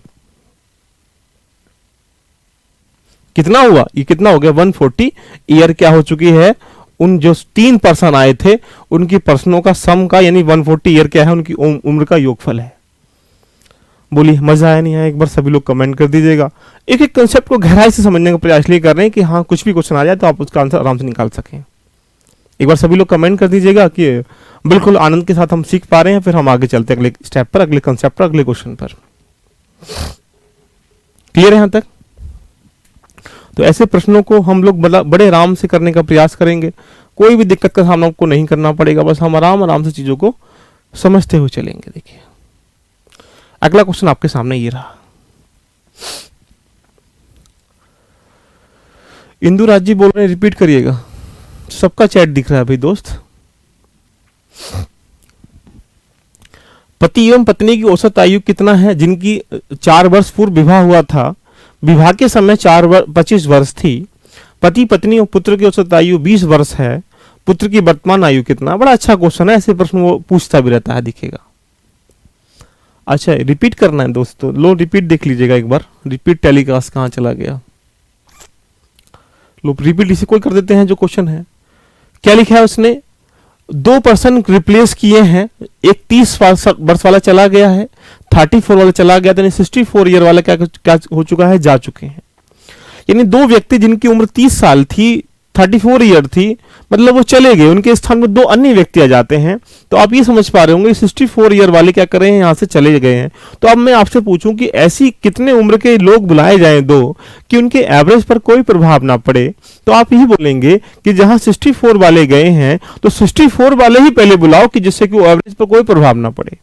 कितना हुआ, ये कितना हो गया 140 ईयर क्या हो चुकी है, उन जो 3 पर्सन आए थे उनकी पर्सनों का सम का यानी 140 ईयर क्या है, उनकी उम्र का योगफल है। बोलिए मजा आया नहीं आया, एक बार सभी लोग कमेंट कर दीजिएगा। एक एक कंसेप्ट को गहराई से समझने का प्रयास इसलिए कर रहे हैं कि हाँ कुछ भी क्वेश्चन आ जाए तो आप उसका आंसर आराम से निकाल सकें। एक बार सभी लोग कमेंट कर दीजिएगा कि बिल्कुल आनंद के साथ हम सीख पा रहे हैं, फिर हम आगे चलते हैं अगले स्टेप पर, अगले कंसेप्ट पर, अगले क्वेश्चन पर। क्लियर है यहां तक? तो ऐसे प्रश्नों को हम लोग बड़े आराम से करने का प्रयास करेंगे, कोई भी दिक्कत का सामना आपको नहीं करना पड़ेगा, बस हम आराम आराम से चीजों को समझते हुए चलेंगे। देखिए अगला क्वेश्चन आपके सामने ये रहा, इंदु राज जी बोल रहे हैं, रिपीट करिएगा, सबका चैट दिख रहा है भाई दोस्त। पति एवं पत्नी की औसत आयु कितना है जिनकी 4 वर्ष पूर्व विवाह हुआ था, विवाह के समय 25 वर्ष थी, पति पत्नी और पुत्र की औसत आयु 20 वर्ष है, पुत्र की वर्तमान आयु कितना। बड़ा अच्छा क्वेश्चन है, ऐसे प्रश्न वो पूछता भी रहता है, दिखेगा। अच्छा रिपीट करना है दोस्तों, लो रिपीट देख लीजिएगा एक बार, रिपीट टेलीकास्ट कहां चला गया, लो रिपीट इसे कोई कर देते हैं जो क्वेश्चन है। क्या लिखा है उसने, 2 पर्सन रिप्लेस किए हैं, एक 30 वर्ष वाला चला गया है, 34 वाला चला गया, यानी 64 ईयर वाला क्या हो चुका है, जा चुके हैं। यानी 2 व्यक्ति जिनकी उम्र 30 साल थी, 34 ईयर थी, मतलब वो चले गए, उनके स्थान में 2 अन्य व्यक्ति आ जाते हैं। तो आप ये समझ पा रहे होंगे 64 ईयर वाले क्या कर रहे हैं, यहां से चले गए हैं। तो अब मैं आपसे पूछूं कि ऐसी कितने उम्र के लोग बुलाए जाएं 2 कि उनके एवरेज पर कोई प्रभाव ना पड़े, तो आप यही बोलेंगे कि जहां 64 वाले गए हैं तो 64 वाले ही पहले बुलाओ कि जिससे कि वो एवरेज पर कोई प्रभाव ना पड़े।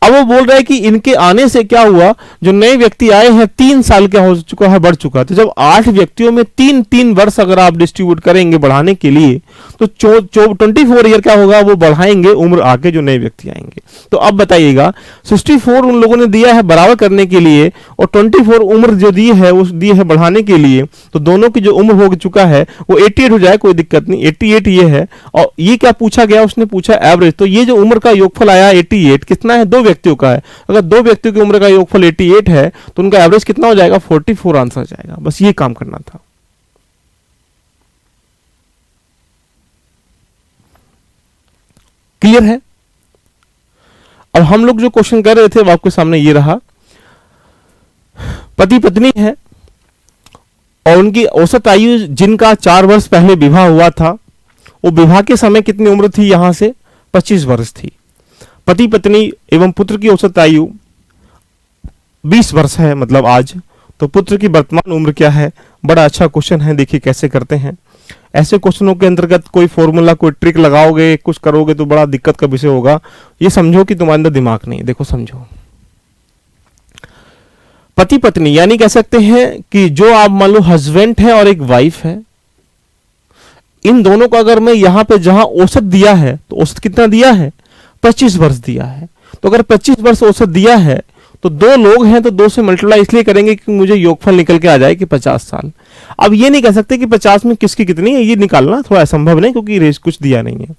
अब वो बोल रहा है कि इनके आने से क्या हुआ, जो नए व्यक्ति आए हैं 3 साल क्या हो चुका है, बढ़ चुका है। तो जब 8 व्यक्तियों में 3-3 वर्ष अगर आप डिस्ट्रीब्यूट करेंगे बढ़ाने के लिए, तो 24 ईयर क्या होगा, वो बढ़ाएंगे उम्र आके जो नए व्यक्ति आएंगे। तो अब बताइएगा 64 उन लोगों ने दिया है बराबर करने के लिए, और 24 उम्र जो दी है वो दी है बढ़ाने के लिए, तो दोनों की जो उम्र हो चुका है वो 88 हो जाए, कोई दिक्कत नहीं, 88 ये है। और ये क्या पूछा गया, उसने पूछा एवरेज, तो ये जो उम्र का योगफल आया 88 कितना है, 2 व्यक्तियों का है। अगर 2 व्यक्तियों की उम्र का योगफल 88 है तो उनका एवरेज कितना हो जाएगा, 44 आंसर जाएगा। बस ये काम करना था। क्लियर है? अब हम लोग जो क्वेश्चन कर रहे थे वो आपके सामने ये रहा, पति पत्नी है और उनकी औसत आयु जिनका 4 वर्ष पहले विवाह हुआ था, वो विवाह के समय कितनी उम्र थी, यहां से 25 वर्ष थी। पति पत्नी एवं पुत्र की औसत आयु 20 वर्ष है, मतलब आज, तो पुत्र की वर्तमान उम्र क्या है। बड़ा अच्छा क्वेश्चन है, देखिए कैसे करते हैं। ऐसे क्वेश्चनों के अंतर्गत कोई फॉर्मूला, कोई ट्रिक लगाओगे, कुछ करोगे तो बड़ा दिक्कत का विषय होगा। ये समझो कि तुम्हारे अंदर दिमाग नहीं, देखो समझो। पति पत्नी यानी कह सकते हैं कि जो आप मान लो हस्बैंड है और एक वाइफ है, इन दोनों को अगर मैं यहां पे जहां औसत दिया है, तो औसत कितना दिया है, 25 वर्ष दिया है। तो अगर 25 वर्ष औसत दिया है तो 2 लोग हैं तो 2 से मल्टीप्लाई इसलिए करेंगे कि मुझे योगफल निकल के आ जाए कि 50 साल। अब ये नहीं कह सकते कि 50 में किसकी कितनी है, ये निकालना थोड़ा असंभव नहीं, क्योंकि रेस कुछ दिया नहीं है।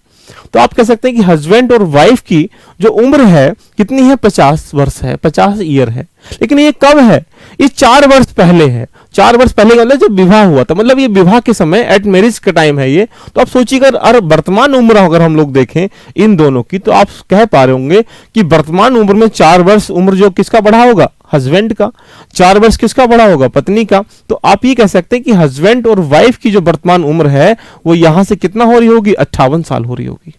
तो आप कह सकते हैं कि हस्बैंड और वाइफ की जो उम्र है कितनी है, 50 वर्ष है, 50 ईयर है। लेकिन ये कब है, ये 4 वर्ष पहले है। 4 वर्ष पहले का मतलब जब विवाह हुआ था, मतलब ये विवाह के समय एट मैरिज का टाइम है ये। तो आप सोचिए अगर वर्तमान उम्र अगर हम लोग देखें इन दोनों की, तो आप कह पा रहे होंगे कि वर्तमान उम्र में 4 वर्ष उम्र जो किसका बढ़ा होगा, हस्बैंड का, 4 वर्ष किसका बढ़ा होगा, पत्नी का। तो आप ये कह सकते हैं कि हस्बैंड और वाइफ की जो वर्तमान उम्र है वो यहां से कितना हो रही होगी, 58 साल हो रही होगी।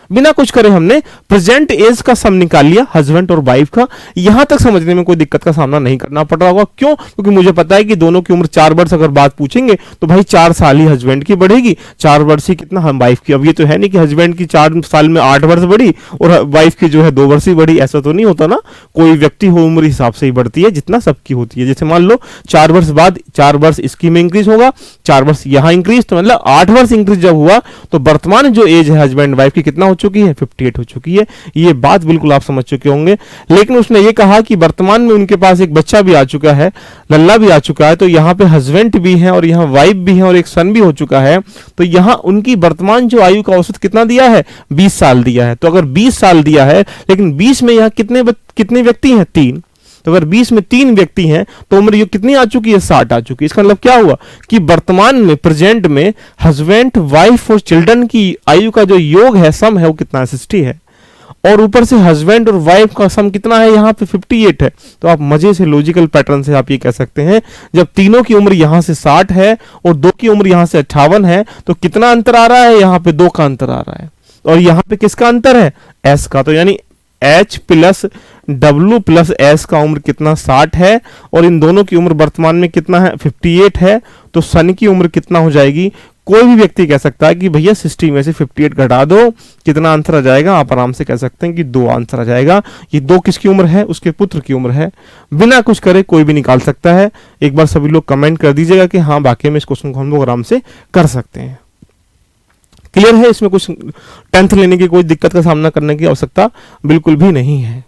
बिना कुछ करे हमने प्रेजेंट एज का सम निकाल लिया हस्बैंड और वाइफ का। यहां तक समझने में कोई दिक्कत का सामना नहीं करना पड़ रहा होगा। क्यों? क्योंकि मुझे पता है कि दोनों की उम्र 4 वर्ष अगर बात पूछेंगे तो भाई 4 साल ही हस्बैंड की बढ़ेगी, 4 वर्ष ही कितना हम वाइफ की। अब ये तो है नहीं कि हस्बैंड की 4 साल में 8 वर्ष बढ़ी और वाइफ की जो है 2 वर्ष ही बढ़ी, ऐसा तो नहीं होता ना। कोई व्यक्ति हो उम्र हिसाब से ही बढ़ती है जितना सबकी होती है। जैसे मान लो 4 वर्ष बाद 4 वर्ष इसकी में इंक्रीज होगा, 4 वर्ष यहां इंक्रीज, तो मतलब 8 वर्ष इंक्रीज जब हुआ तो वर्तमान जो एज है हस्बैंड वाइफ की कितना हो चुकी है, 58 हो चुकी है। ये बात बिल्कुल आप समझ चुके होंगे। लेकिन उसने ये कहा कि वर्तमान में उनके पास एक बच्चा भी आ चुका है, लल्ला भी आ चुका है, तो यहाँ पे हस्बैंड भी है और यहाँ वाइफ भी है और एक सन भी हो चुका है। तो यहाँ उनकी वर्तमान जो आयु का औसत कितना दिया है, 20 साल दिया है। तो अगर 20 साल दिया है, लेकिन 20 में यहाँ कितने व्यक्ति हैं, 3। तो अगर 20 में 3 व्यक्ति हैं तो उम्र ये कितनी आ चुकी है, 60 आ चुकी है। इसका मतलब क्या हुआ कि वर्तमान में, प्रेजेंट में हस्बैंड, वाइफ और चिल्ड्रन की आयु का जो योग है, सम है, वो कितना, 60 है। और ऊपर से हस्बैंड और वाइफ का सम कितना है, यहाँ पे 58 है। तो आप मजे से लॉजिकल पैटर्न से आप ये कह सकते हैं, जब तीनों की उम्र यहाँ से 60 है और 2 की उम्र यहाँ से 58 है, तो कितना अंतर आ रहा है, यहाँ पे 2 का अंतर आ रहा है। और यहाँ पे किसका अंतर है, एस का। तो यानी H plus W plus S का उम्र कितना, 60 है। और इन दोनों की उम्र वर्तमान में कितना है, 58 है। तो सन की उम्र कितना हो जाएगी, कोई भी व्यक्ति कह सकता है कि भैया 60 में से 58 घटा दो, कितना आंसर आ जाएगा, आप आराम से कह सकते हैं कि 2 आंसर आ जाएगा। ये 2 किसकी उम्र है, उसके पुत्र की उम्र है। बिना कुछ करे कोई भी निकाल सकता है। एक बार सभी लोग कमेंट कर दीजिएगा कि हाँ वाकई में इस क्वेश्चन को हम लोग आराम से कर सकते हैं। क्लियर है, इसमें कुछ टेंथ लेने की कोई दिक्कत का सामना करने की आवश्यकता बिल्कुल भी नहीं है।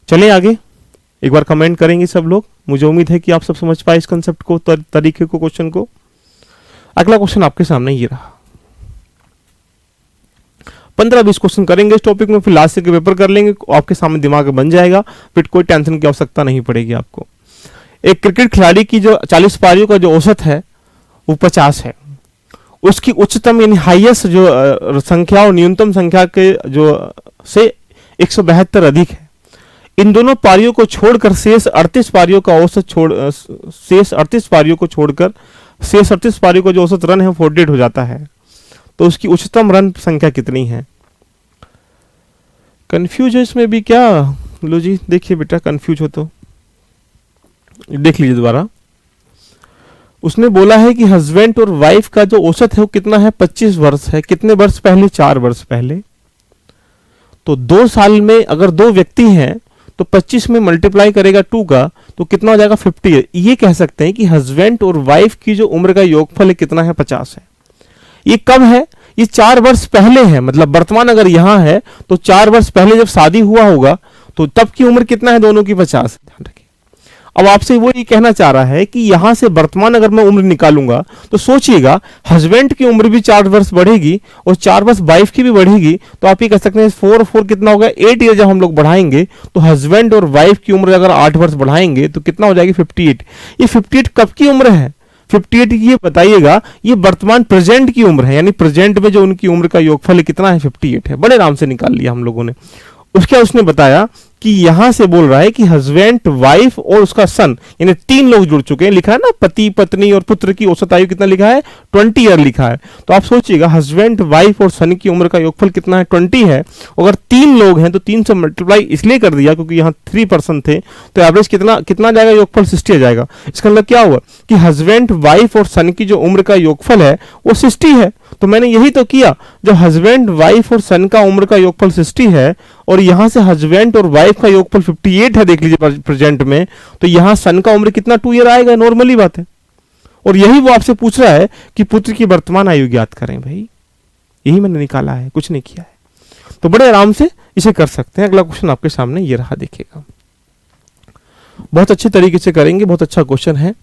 चलिए आगे, एक बार कमेंट करेंगे सब लोग। मुझे उम्मीद है कि आप सब समझ पाए इस कंसेप्ट को, तरीके को, क्वेश्चन को। अगला क्वेश्चन आपके सामने ये रहा। 15-20 क्वेश्चन करेंगे इस टॉपिक में, फिर लास्ट के पेपर कर लेंगे, आपके सामने दिमाग बन जाएगा, फिर कोई टेंशन की आवश्यकता नहीं पड़ेगी आपको। एक क्रिकेट खिलाड़ी की जो 40 पारियों का जो औसत है वो 50 है। उसकी उच्चतम यानी हाईएस्ट जो संख्या और न्यूनतम संख्या के जो से 172 अधिक है। इन दोनों पारियों को छोड़कर शेष 38 पारियों का औसत शेष 38 पारियों को छोड़कर शेष 38 पारियों का जो औसत रन है 48 हो जाता है। तो उसकी उच्चतम रन संख्या कितनी है। कंफ्यूज है इसमें भी क्या, लो जी देखिए बेटा, कंफ्यूज हो तो देख लीजिए दोबारा। उसने बोला है कि हस्बैंड और वाइफ का जो औसत है वो कितना है, 25 वर्ष है। कितने वर्ष पहले, 4 वर्ष पहले। तो 2 साल में अगर 2 व्यक्ति हैं तो 25 में मल्टीप्लाई करेगा 2 का तो कितना हो जाएगा, 50 है। ये कह सकते हैं कि हस्बैंड और वाइफ की जो उम्र का योगफल है कितना है, 50 है। ये कब है, ये 4 वर्ष पहले है। मतलब वर्तमान अगर यहां है तो 4 वर्ष पहले जब शादी हुआ होगा तो तब की उम्र कितना है, दोनों की 50। ध्यान रखिए। अब आपसे वो ये कहना चाह रहा है कि यहां से वर्तमान अगर मैं उम्र निकालूंगा तो सोचिएगा हस्बैंड की उम्र भी 4 वर्ष बढ़ेगी और 4 वर्ष वाइफ की भी बढ़ेगी। तो आप ये कह सकते हैं 4 और 4 कितना होगा, 8 ईयर जब हम लोग बढ़ाएंगे तो हस्बैंड और वाइफ की उम्र अगर 8 वर्ष बढ़ाएंगे तो कितना हो जाएगी, 58। ये 58 कब की उम्र है, 58 ये बताइएगा, ये वर्तमान प्रेजेंट की उम्र है। यानी प्रेजेंट में जो उनकी उम्र का योगफल कितना है, 58 है। बड़े आराम से निकाल लिया हम लोगों ने। उसके उसने बताया कि यहां से बोल रहा है कि हस्बैंड, वाइफ और उसका सन यानी 3 लोग जुड़ चुके हैं। लिखा है ना पति, पत्नी और पुत्र की औसत आयु कितना लिखा है, 20 ईयर लिखा है। तो आप सोचिएगा हस्बैंड, वाइफ और सन की उम्र का योगफल कितना है, 20 है। अगर 3 लोग हैं तो 3 से मल्टीप्लाई इसलिए कर दिया क्योंकि यहाँ 3 पर्सन थे, तो एवरेज कितना जाएगा, योगफल 60 आ जाएगा। इसका मतलब क्या हुआ कि हस्बैंड, वाइफ और सन की जो उम्र का योगफल है वो 60 है। तो मैंने यही तो किया, जब हस्बैंड, वाइफ और सन का उम्र का योगफल 60 है और यहां से हस्बैंड और वाइफ का योगफल 58 है, देख लीजिए प्रेजेंट में, तो यहां सन का उम्र कितना, 2 ईयर आएगा, नॉर्मली बात है। और यही वो आपसे पूछ रहा है कि पुत्र की वर्तमान आयु ज्ञात करें। भाई यही मैंने निकाला है, कुछ नहीं किया है। तो बड़े आराम से इसे कर सकते हैं। अगला क्वेश्चन आपके सामने ये रहा, देखिएगा। बहुत अच्छे तरीके से करेंगे, बहुत अच्छा क्वेश्चन है।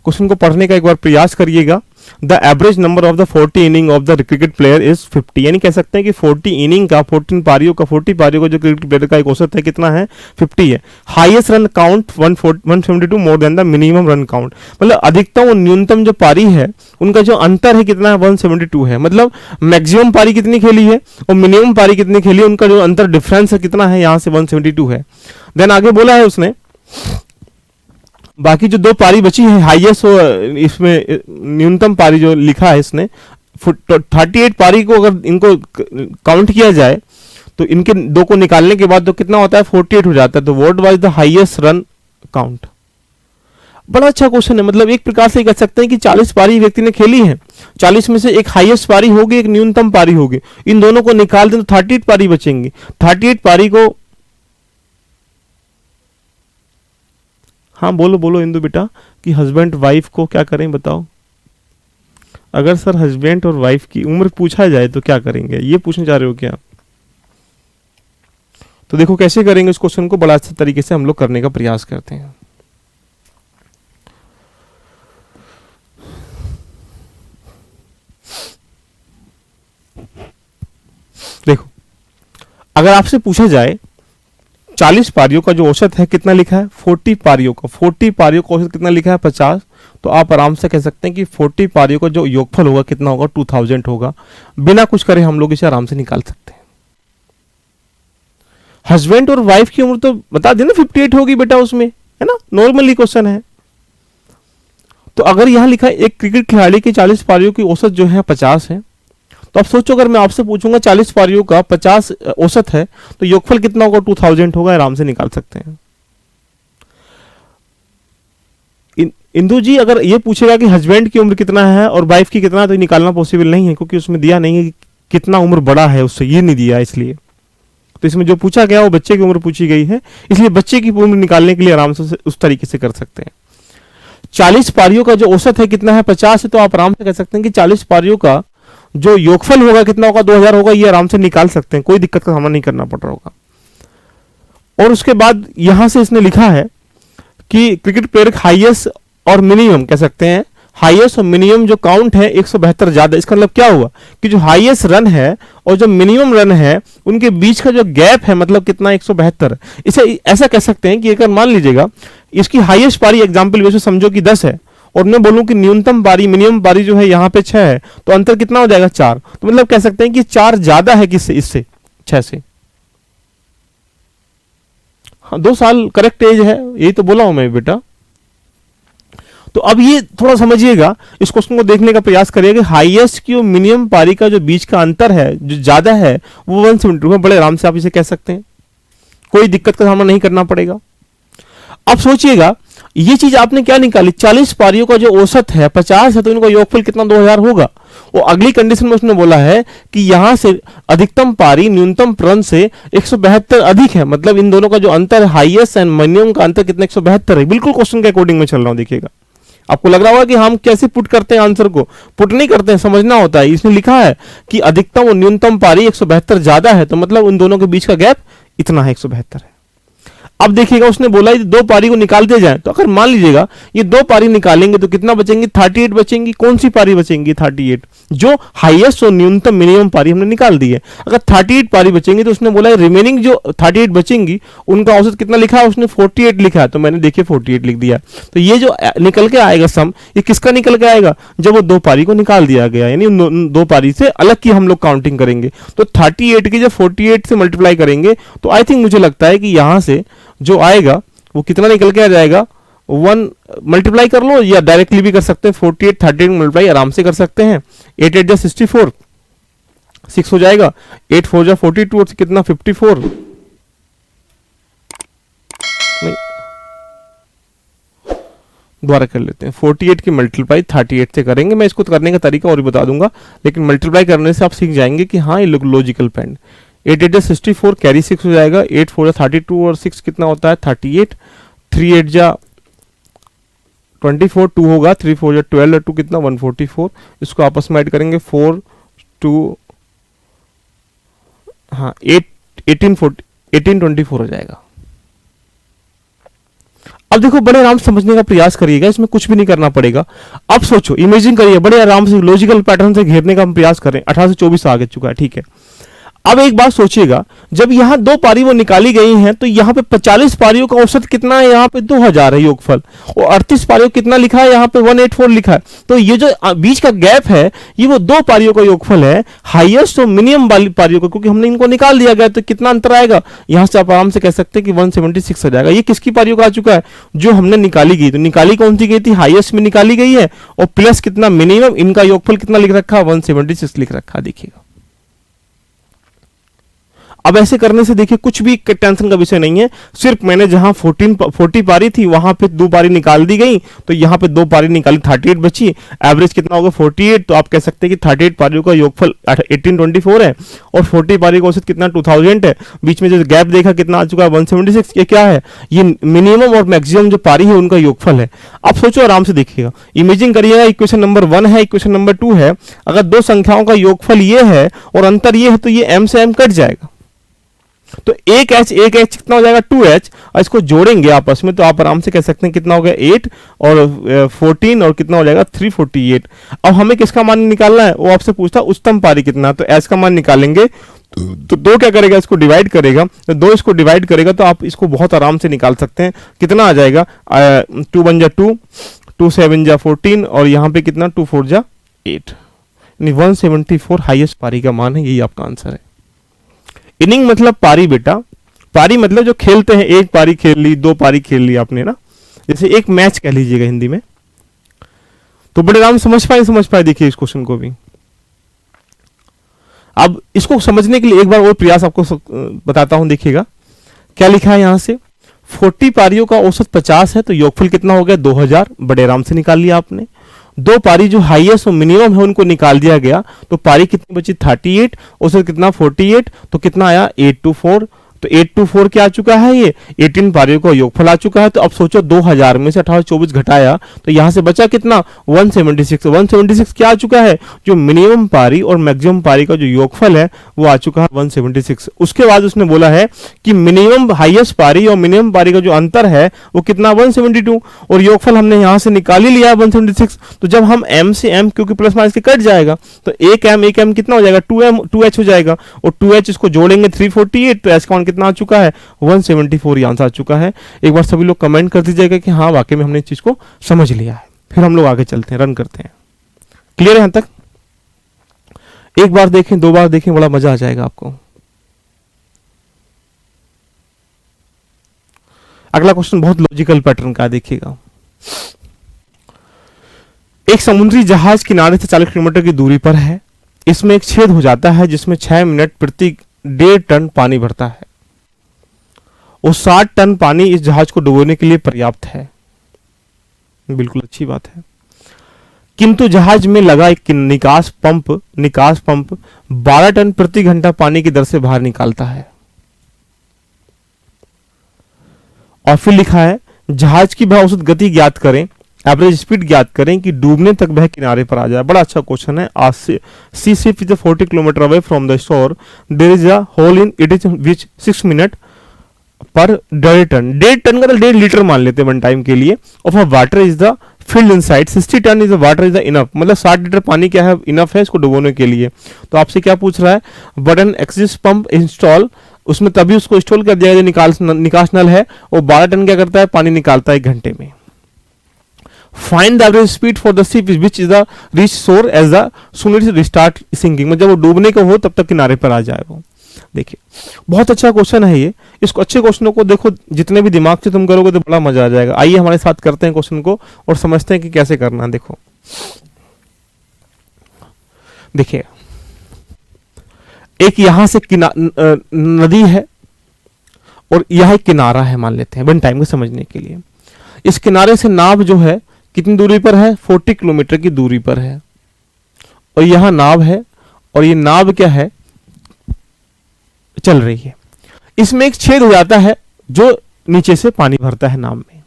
क्वेश्चन को पढ़ने का एक बार प्रयास करिएगा। The average number of the 40 inning of the cricket player is 50। यानी कह सकते हैं कि 40 इनिंग का, 40 पारियों का जो क्रिकेट प्लेयर का एक औसत है कितना है, 50 है। Highest run count 172 more than the minimum run count. मतलब अधिकतम और न्यूनतम जो पारी है उनका जो अंतर है कितना है, 172 है। मतलब मैक्सिमम पारी कितनी खेली है और मिनिमम पारी कितनी खेली है, उनका जो अंतर डिफरेंस है कितना है, यहां से 172 है। देन आगे बोला है उसने बाकी जो 2 पारी बची है हाईएस्ट, इसमें न्यूनतम पारी जो लिखा है इसने 38 पारी को अगर इनको काउंट किया जाए तो इनके 2 को निकालने के बाद तो कितना होता है, 48 हो जाता है। तो what was the highest run count. बड़ा अच्छा क्वेश्चन है। मतलब एक प्रकार से कह सकते हैं कि 40 पारी व्यक्ति ने खेली है, 40 में से एक हाईएस्ट पारी होगी, एक न्यूनतम पारी होगी। इन दोनों को निकाल दें तो 38 पारी बचेंगी। 38 पारी को, हाँ बोलो इंदु बेटा, कि हस्बैंड वाइफ को क्या करें बताओ। अगर सर हस्बैंड और वाइफ की उम्र पूछा जाए तो क्या करेंगे, ये पूछना चाह रहे हो क्या आप? तो देखो कैसे करेंगे इस क्वेश्चन को, बड़ा अच्छे तरीके से हम लोग करने का प्रयास करते हैं। देखो अगर आपसे पूछा जाए 40 पारियों का जो औसत है कितना लिखा है, 40 पारियों का, 40 पारियों का औसत कितना लिखा है 50, तो आप आराम से कह सकते हैं कि 40 पारियों का जो योगफल होगा कितना होगा 2000 होगा। बिना कुछ करे हम लोग इसे आराम से निकाल सकते हैं। हस्बैंड और वाइफ की उम्र तो बता देना 58 होगी बेटा उसमें, है ना, नॉर्मली क्वेश्चन है। तो अगर यहां लिखा है एक क्रिकेट खिलाड़ी की 40 पारियों की औसत जो है 50 है, तो आप सोचो अगर मैं आपसे पूछूंगा 40 पारियों का 50 औसत है तो योगफल कितना होगा 2000 होगा, आराम से निकाल सकते हैं। इंदु जी अगर ये पूछेगा कि हस्बैंड की उम्र कितना है और वाइफ की कितना है, तो निकालना पॉसिबल नहीं है, क्योंकि उसमें दिया नहीं है कि कितना उम्र बड़ा है उससे, ये नहीं दिया इसलिए। तो इसमें जो पूछा गया वो बच्चे की उम्र पूछी गई है, इसलिए बच्चे की उम्र निकालने के लिए आराम से उस तरीके से कर सकते हैं। 40 पारियों का जो औसत है कितना है 50 है, तो आप आराम से कह सकते हैं कि 40 पारियों का जो योगफल होगा कितना होगा 2000 होगा, ये आराम से निकाल सकते हैं, कोई दिक्कत का सामना नहीं करना पड़ रहा होगा। और उसके बाद यहां से इसने लिखा है कि क्रिकेट प्लेयर हाईएस्ट और मिनिमम कह सकते हैं, हाईएस्ट और मिनिमम जो काउंट है 172 ज्यादा। इसका मतलब क्या हुआ कि जो हाईएस्ट रन है और जो मिनिमम रन है उनके बीच का जो गैप है मतलब कितना 172। इसे ऐसा कह सकते हैं कि अगर मान लीजिएगा इसकी हाईएस्ट पारी एग्जाम्पल वैसे समझो कि 10 है और मैं बोलूं कि न्यूनतम पारी मिनिमम पारी जो है यहाँ पे 6 है, तो अंतर कितना हो जाएगा 4। तो मतलब कह सकते हैं कि 4 ज्यादा है किससे, इससे 6 से। हाँ 2 साल करेक्ट एज है, यही तो बोला हूं मैं बेटा। तो अब ये थोड़ा समझिएगा, इस क्वेश्चन को देखने का प्रयास करिएगा। हाईएस्ट की और मिनिमम पारी का जो बीच का अंतर है जो ज्यादा है वो 172 है, बड़े आराम से आप इसे कह सकते हैं, कोई दिक्कत का सामना नहीं करना पड़ेगा। अब सोचिएगा ये चीज आपने क्या निकाली, 40 पारियों का जो औसत है 50 है, तो इनका योगफल कितना 2000 होगा। वो अगली कंडीशन में उसने बोला है कि यहां से अधिकतम पारी न्यूनतम रन से 172 अधिक है, मतलब इन दोनों का जो अंतर है हाईएस्ट एंड मिनिमम का अंतर कितना 172 है। बिल्कुल क्वेश्चन के अकॉर्डिंग में चल रहा हूं, देखिएगा। आपको लग रहा होगा कि हम कैसे पुट करते हैं आंसर को, पुट नहीं करते हैं, समझना होता है। इसने लिखा है कि अधिकतम और न्यूनतम पारी 172 ज्यादा है, तो मतलब उन दोनों के बीच का गैप इतना है 172 है। अब देखिएगा उसने बोला ये 2 पारी को निकाल दिया जाए, तो अगर मान लीजिएगा ये 2 पारी निकालेंगे तो कितना बचेंगे 38 बचेंगी। कौन सी पारी बचेंगी 38, जो हाईएस्ट और न्यूनतम मिनिमम पारी हमने निकाल दी है। अगर 38 पारी बचेंगी तो उसने बोला रिमेनिंग जो 38 बचेंगी उनका औसत कितना लिखा है उसने 48 लिखा है, तो मैंने देखिए 48 लिख दिया। तो ये जो निकल के आएगा सम, ये किसका निकल के आएगा, जब वो 2 पारी को निकाल दिया गया, यानी उन 2 पारी से अलग की हम लोग काउंटिंग करेंगे। तो 38 की जब 48 से मल्टीप्लाई करेंगे तो आई थिंक मुझे लगता है कि यहां से जो आएगा वो कितना निकल के आ जाएगा, 1 मल्टीप्लाई कर लो या डायरेक्टली भी कर सकते हैं, 48 38 मल्टीप्लाई आराम से कर सकते हैं। 8 8 जा 64, 6 हो जाएगा, 8 4 जा 42 और कितना 54, नहीं दोबारा कर लेते हैं। 48 की मल्टीप्लाई 38 से करेंगे, मैं इसको करने का तरीका और भी बता दूंगा, लेकिन मल्टीप्लाई करने से आप सीख जाएंगे कि हाँ ये लॉजिकल पेंड। 8 8 जा 64, कैरी 6 हो जाएगा, 8 4 जा 32 और 6 कितना होता है 38, 3 8 जा 24, 2 होगा, 3 4 जा 12 और 2 कितना 144। इसको आपस में ऐड करेंगे 4 2 हाँ 18 24 हो जाएगा। अब देखो बड़े आराम से समझने का प्रयास करिएगा, इसमें कुछ भी नहीं करना पड़ेगा। अब सोचो, इमेजिन करिए, बड़े आराम से लॉजिकल पैटर्न से घेरने का हम प्रयास करें। 18 से 24 आगे चुका है, ठीक है। अब एक बात सोचिएगा, जब यहां 2 पारी वो निकाली गई हैं तो यहां पे 40 पारियों का औसत कितना है, यहां पे 2000 है योगफल, और 38 पारियों कितना लिखा है, यहां पे 184 लिखा है। तो ये जो बीच का गैप है ये वो 2 पारियों का योगफल है, हाईएस्ट और मिनिमम वाली पारियों का, क्योंकि हमने इनको निकाल दिया गया। तो कितना अंतर आएगा, यहां से आप आराम से कह सकते हैं कि 176 हो जाएगा। ये किसकी पारियों का आ चुका है, जो हमने निकाली गई। तो निकाली कौन सी गई थी, हाईएस्ट में निकाली गई है, और प्लस कितना मिनिमम, इनका योगफल कितना लिख रखा है 176 लिख रखा है, देखिएगा। अब ऐसे करने से देखिए कुछ भी टेंशन का विषय नहीं है, सिर्फ मैंने जहां 40 पारी थी वहां पे 2 पारी निकाल दी गई, तो यहाँ पे 2 पारी निकाली, 38 बची, एवरेज कितना होगा 48, तो आप कह सकते हैं कि 38 पारियों का योगफल 1824 है और 40 पारी का औसत कितना 2000 है। बीच में जो गैप देखा कितना आ चुका है 176, ये क्या है, ये मिनिमम और मैक्सिमम जो पारी है उनका योगफल है। आप सोचो, आराम से देखिएगा, इमेजिंग करिएगा, इक्वेशन नंबर 1 है, इक्वेशन नंबर 2 है, अगर दो संख्याओं का योगफल ये है और अंतर ये है तो ये m से m कट जाएगा, तो एक h कितना हो जाएगा 2h, और इसको जोड़ेंगे आपस में तो आप आराम से कह सकते हैं कितना हो गया 8 और 14 और कितना हो जाएगा 348। अब हमें किसका मान निकालना है, वो आपसे पूछता है उच्चतम पारी कितना, तो h का मान निकालेंगे, तो 2 क्या करेगा, इसको डिवाइड करेगा, तो 2 इसको डिवाइड करेगा तो आप इसको बहुत आराम से निकाल सकते हैं, कितना आ जाएगा 2 1 जा 2, 2 7 जा 14 और यहाँ पे कितना 2 4 जा 8, यानी 174 हाईएस्ट पारी का मान है, यही आपका आंसर है। इनिंग मतलब पारी बेटा, पारी मतलब जो खेलते हैं, एक पारी खेल ली, 2 पारी खेल ली आपने ना, जैसे एक मैच कह लीजिएगा हिंदी में, तो बड़े आराम समझ पाए देखिए इस क्वेश्चन को भी। अब इसको समझने के लिए एक बार और प्रयास आपको बताता हूं, देखिएगा क्या लिखा है यहां से, 40 पारियों का औसत 50 है, तो योगफल कितना हो गया 2000, बड़े आराम से निकाल लिया आपने। 2 पारी जो हाईएस्ट और मिनिमम है उनको निकाल दिया गया, तो पारी कितनी बची 38, औसत कितना 48, तो कितना आया 824, तो 824 क्या आ चुका है, ये 18 पारियों का योगफल आ चुका है। तो अब सोचो 2000 में से 1824 घटाया तो यहां से बचा कितना 176, 176 क्या आ चुका है, जो मिनिमम पारी और मैक्सिमम पारी का जो योगफल है वो आ चुका है 176। उसके बाद उसने बोला है कि मिनिमम हाईएस्ट पारी और मिनिमम पारी का जो अंतर है वो कितना 172, और योगफल हमने यहां से निकाल ही लिया 176, तो जब हम m से m क्योंकि प्लस माइनस के कट जाएगा तो एक m कितना हो जाएगा 2h हो जाएगा, और 2h इसको जोड़ेंगे 348, तो h का मान कितना आ चुका है 174, ये आंसर आ चुका है। एक बार सभी लोग कमेंट कर दीजिएगा कि हाँ वाकई में हमने इस चीज को समझ लिया है, फिर हम लोग आगे चलते हैं, रन करते हैं। क्लियर है यहां तक? एक बार देखें, 2 बार देखें, बड़ा मजा आ जाएगा आपको। अगला क्वेश्चन बहुत लॉजिकल पैटर्न का, देखिएगा। एक समुद्री जहाज किनारे से 40 किलोमीटर की दूरी पर है, इसमें एक छेद हो जाता है जिसमें 6 मिनट प्रति 1.5 टन पानी भरता है, और 60 टन पानी इस जहाज को डुबोने के लिए पर्याप्त है। बिल्कुल अच्छी बात है, किंतु जहाज में लगा एक निकास पंप 12 टन प्रति घंटा पानी की दर से बाहर निकालता है। और फिर लिखा है जहाज की वह औसत गति ज्ञात करें, एवरेज स्पीड ज्ञात करें कि डूबने तक वह किनारे पर आ जाए। बड़ा अच्छा क्वेश्चन है। आज से sea ship is 40 kilometre away from the shore, there is a hole in it is which 6 minute पर 1.5 टन, 1.5 टन का 1.5 लीटर मान लेते हैं वन टाइम के लिए, of a water is the filled inside 60 ton is the water is the enough, मतलब 60 लीटर पानी क्या है इनफ है इसको डुबोने के लिए। तो आपसे क्या पूछ रहा है, बटन एक्सिस पंप इंस्टॉल, उसमें तभी उसको इंस्टॉल कर दिया जाए, निकास नल है, और 12 टन क्या करता है पानी निकालता है 1 घंटे में। Find the average speed for the ship which is the reach shore as the soon it restart sinking, मतलब वो डूबने को हो तब तक किनारे पर आ जाए वो। देखिए बहुत अच्छा क्वेश्चन है ये, इसको अच्छे क्वेश्चनों को देखो जितने भी दिमाग से तुम करोगे तो बड़ा मजा आ जाएगा। आइए हमारे साथ करते हैं क्वेश्चन को और समझते हैं कि कैसे करना है। देखो देखिए एक यहां से नदी है और यह एक किनारा है मान लेते हैं वन टाइम को समझने के लिए। इस किनारे से नाव जो है कितनी दूरी पर है, 40 किलोमीटर की दूरी पर है, और यहां नाव है और ये नाव क्या है चल रही है। इसमें एक छेद हो जाता है जो नीचे से पानी भरता है नाव में।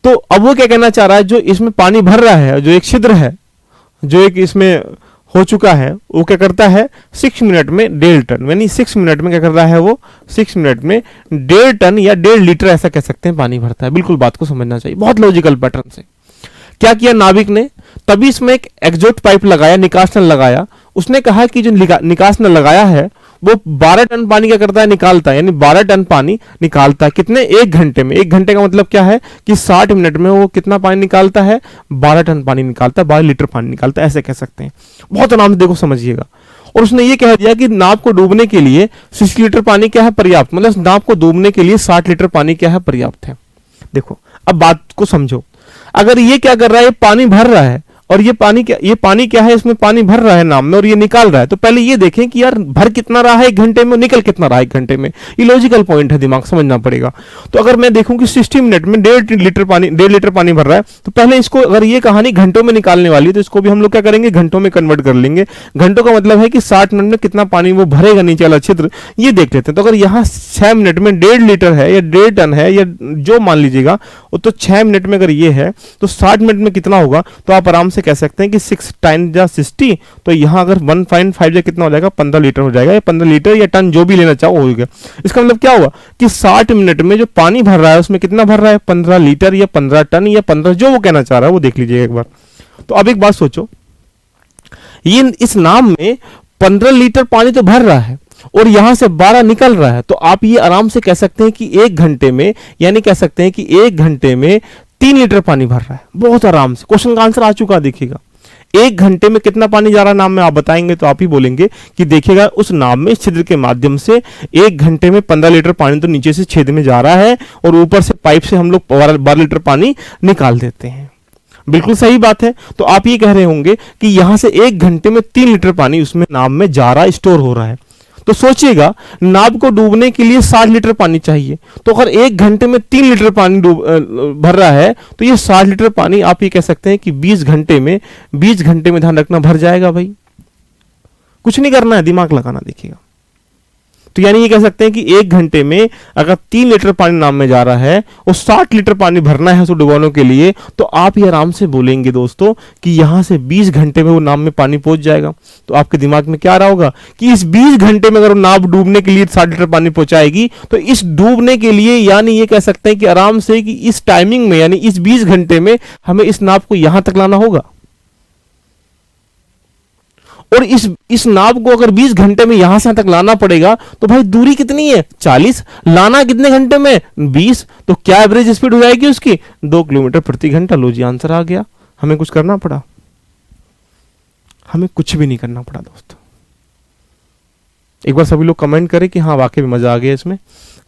तो अब वो क्या कहना चाह रहा है, जो इसमें पानी भर रहा है, जो एक छिद्र है जो एक इसमें हो चुका है, वो क्या करता है 6 मिनट में 1.5 टन, यानी 6 मिनट में क्या कर रहा है वो 6 मिनट में 1.5 टन या 1.5 लीटर ऐसा कह सकते हैं पानी भरता है। बिल्कुल बात को समझना चाहिए, बहुत लॉजिकल पैटर्न से। क्या किया नाविक ने, तभी इसमें एक एग्जॉस्ट पाइप लगाया, निकास नल लगाया। उसने कहा कि जो निकास नल लगाया है वो 12 टन पानी क्या करता है निकालता है, यानी 12 टन पानी निकालता है कितने 1 घंटे में। 1 घंटे का मतलब क्या है कि 60 मिनट में वो कितना पानी निकालता है 12 टन पानी निकालता है, 12 लीटर पानी निकालता है, ऐसे कह सकते हैं। बहुत आराम से देखो समझिएगा। और उसने ये कह दिया कि नाव को डूबने के लिए 60 लीटर पानी क्या है पर्याप्त, मतलब नाव को डूबने के लिए 60 लीटर पानी क्या है पर्याप्त है। देखो अब बात को समझो, अगर ये क्या कर रहा है, पानी भर रहा है और ये पानी क्या है, इसमें पानी भर रहा है नाव में और ये निकाल रहा है। तो पहले ये देखें कि यार भर कितना रहा है 1 घंटे में, निकल कितना रहा है 1 घंटे में। ये लॉजिकल पॉइंट है, दिमाग समझना पड़ेगा। तो अगर मैं देखूं कि 60 मिनट में 1.5 लीटर पानी भर रहा है, तो पहले इसको, अगर ये कहानी घंटों में निकालने वाली है तो इसको भी हम लोग क्या करेंगे, घंटों में कन्वर्ट कर लेंगे। घंटों का मतलब है कि 60 मिनट में कितना पानी वो भरेगा नीचे वाला छिद्र, ये देख लेते हैं। तो अगर यहाँ 6 मिनट में 1.5 लीटर है या 1.5 टन है या जो मान लीजिएगा, वो तो 6 मिनट में अगर ये है तो 60 मिनट में कितना होगा, तो आप आराम से कह सकते हैं कि 6 टाइम जा 60, तो यहाँ अगर 1.5 जा कितना हो जाएगा, 15 लीटर हो जाएगा, या 15 लीटर या टन जो भी लेना चाहो हो गया। इसका मतलब क्या हुआ कि 60 मिनट में जो पानी भर रहा है उसमें कितना भर रहा है, 15 लीटर या 15 टन या 15, जो वो कहना चाह रहा है वो देख लीजिए एक बार। तो अब एक बात सोचो, ये इस नाव में 15 लीटर पानी तो भर रहा है और यहां से 12 निकल रहा है, तो आप ये आराम से कह सकते हैं कि 1 घंटे में, यानी कह सकते हैं कि 1 घंटे में 3 लीटर पानी भर रहा है, बहुत आराम से। क्वेश्चन का आंसर आ चुका, देखिएगा 1 घंटे में कितना पानी जा रहा है नाव में, आप बताएंगे तो आप ही बोलेंगे कि देखिएगा उस नाव में छिद्र के माध्यम से 1 घंटे में 15 लीटर पानी तो नीचे से छेद में जा रहा है और ऊपर से पाइप से हम लोग 12 लीटर पानी निकाल देते हैं। बिल्कुल सही बात है। तो आप ये कह रहे होंगे कि यहां से 1 घंटे में 3 लीटर पानी उसमें नाव में जा रहा है, स्टोर हो रहा है। तो सोचिएगा, नाव को डूबने के लिए 60 लीटर पानी चाहिए, तो अगर 1 घंटे में 3 लीटर पानी भर रहा है तो ये 60 लीटर पानी आप ये कह सकते हैं कि 20 घंटे में ध्यान रखना भर जाएगा भाई। कुछ नहीं करना है, दिमाग लगाना, देखिएगा। तो यानी ये कह सकते हैं कि 1 घंटे में अगर 3 लीटर पानी नाव में जा रहा है और 60 लीटर पानी भरना है उसको डुबाने के लिए, तो आप ये आराम से बोलेंगे दोस्तों कि यहां से 20 घंटे में वो नाव में पानी पहुंच जाएगा। तो आपके दिमाग में क्या आ रहा होगा कि इस 20 घंटे में अगर वो नाव डूबने के लिए 60 लीटर पानी पहुंचाएगी, तो इस डूबने के लिए यानी ये कह सकते हैं कि आराम से कि इस टाइमिंग में, यानी इस 20 घंटे में हमें इस नाव को यहां तक लाना होगा। और इस नाव को अगर 20 घंटे में यहां से यहां तक लाना पड़ेगा, तो भाई दूरी कितनी है, 40, लाना कितने घंटे में, 20, तो क्या एवरेज स्पीड हो जाएगी उसकी, 2 किलोमीटर प्रति घंटा। लो जी, आंसर आ गया। हमें कुछ करना पड़ा? हमें कुछ भी नहीं करना पड़ा दोस्तों। एक बार सभी लोग कमेंट करें कि हाँ वाकई में मजा आ गया इसमें,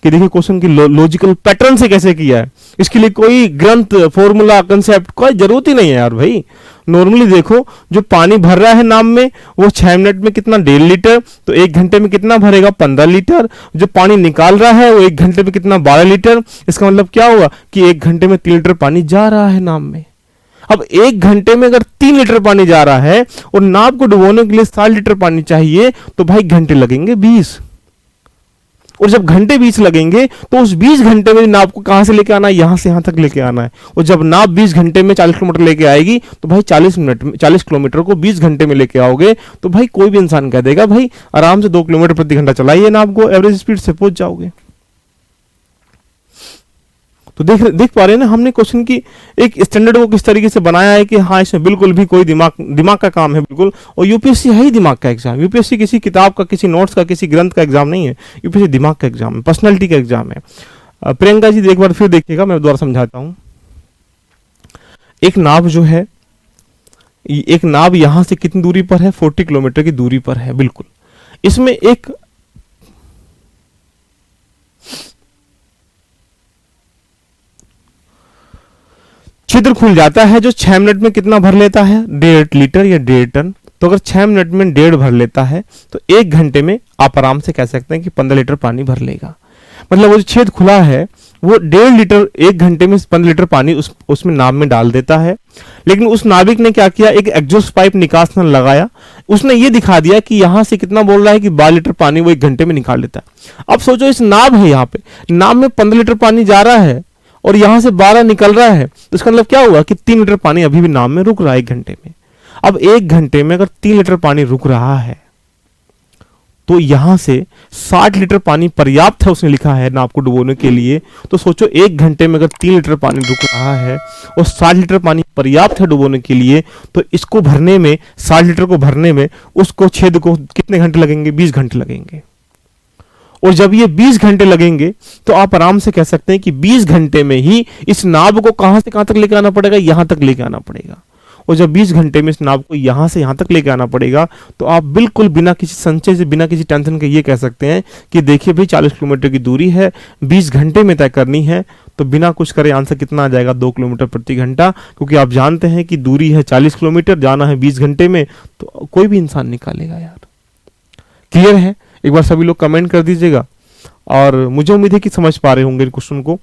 कि देखिए क्वेश्चन की लॉजिकल पैटर्न से कैसे किया है। इसके लिए कोई ग्रंथ, फॉर्मूला, कंसेप्ट कोई जरूरत ही नहीं है यार भाई। नॉर्मली देखो, जो पानी भर रहा है नाव में वो 6 मिनट में कितना, 1.5 लीटर, तो 1 घंटे में कितना भरेगा, 15 लीटर। जो पानी निकाल रहा है वो 1 घंटे में कितना, 12 लीटर। इसका मतलब क्या हुआ कि 1 घंटे में 3 लीटर पानी जा रहा है नाव में। अब 1 घंटे में अगर 3 लीटर पानी जा रहा है और नाव को डुबोने के लिए 60 लीटर पानी चाहिए, तो भाई घंटे लगेंगे 20। और जब घंटे 20 लगेंगे तो उस 20 घंटे में नाव को कहां से लेके आना है, यहां से यहां तक लेके आना है। और जब नाव 20 घंटे में 40 किलोमीटर लेके आएगी, तो भाई 40 किलोमीटर को 20 घंटे में लेके आओगे, तो भाई कोई भी इंसान कह देगा भाई आराम से 2 किलोमीटर प्रति घंटा चलाइए नाव को, एवरेज स्पीड से पहुंच जाओगे। तो देख पा रहे हैं ना हमने क्वेश्चन की एक स्टैंडर्ड को किस तरीके से बनाया है कि हाँ इसमें बिल्कुल भी कोई दिमाग का काम है बिल्कुल। और यूपीएससी है ही दिमाग का एग्जाम। यूपीएससी किसी किताब का, किसी नोट्स का, किसी ग्रंथ का एग्जाम नहीं है। यूपीएससी दिमाग का एग्जाम है, पर्सनैलिटी का एग्जाम है। प्रियंका जी एक बार फिर देखिएगा, मैं दोबारा समझाता हूं। एक नाव जो है, एक नाव यहां से कितनी दूरी पर है, 40 किलोमीटर की दूरी पर है बिल्कुल। इसमें एक छिद्र खुल जाता है जो 6 मिनट में कितना भर लेता है, 1.5 लीटर या 1.5 टन। तो अगर 6 मिनट में 1.5 भर लेता है, तो 1 घंटे में आप आराम से कह सकते हैं कि 15 लीटर पानी भर लेगा। मतलब वो जो छेद खुला है वो 1.5 लीटर 1 घंटे में 15 लीटर पानी उसमें नाव में डाल देता है। लेकिन उस नाविक ने क्या किया, एक एग्जॉस्ट पाइप निकास नल लगाया। उसने ये दिखा दिया कि यहां से कितना बोल रहा है कि 12 लीटर पानी वो 1 घंटे में निकाल लेता है। अब सोचो इस नाव है, यहाँ पे नाव में 15 लीटर पानी जा रहा है और यहां से 12 निकल रहा है, तो इसका मतलब क्या हुआ कि 3 लीटर पानी अभी भी नाव में रुक रहा है 1 घंटे में। अब 1 घंटे में अगर 3 लीटर पानी रुक रहा है, तो यहां से 60 लीटर पानी पर्याप्त है, उसने लिखा है नाव को डुबोने के लिए। तो सोचो 1 घंटे में अगर 3 लीटर पानी रुक रहा है और 60 लीटर पानी पर्याप्त है डुबोने के लिए, तो इसको भरने में, 60 लीटर को भरने में उसको छेद को कितने घंटे लगेंगे, 20 घंटे लगेंगे। और जब ये 20 घंटे लगेंगे, तो आप आराम से कह सकते हैं कि 20 घंटे में ही इस नाव को कहां से कहां तक लेके आना पड़ेगा, यहां तक लेके आना पड़ेगा। और जब 20 घंटे में इस नाव को यहां से यहां तक लेके आना पड़ेगा, तो आप बिल्कुल बिना किसी संशय से, बिना किसी टेंशन के ये कह सकते हैं कि देखिए भाई 40 किलोमीटर की दूरी है, 20 घंटे में तय करनी है, तो बिना कुछ करे आंसर कितना आ जाएगा, 2 किलोमीटर प्रति घंटा, क्योंकि आप जानते हैं कि दूरी है 40 किलोमीटर, जाना है 20 घंटे में, तो कोई भी इंसान निकालेगा यार। क्लियर है? एक बार सभी लोग कमेंट कर दीजिएगा, और मुझे उम्मीद है कि समझ पा रहे होंगे क्वेश्चन को।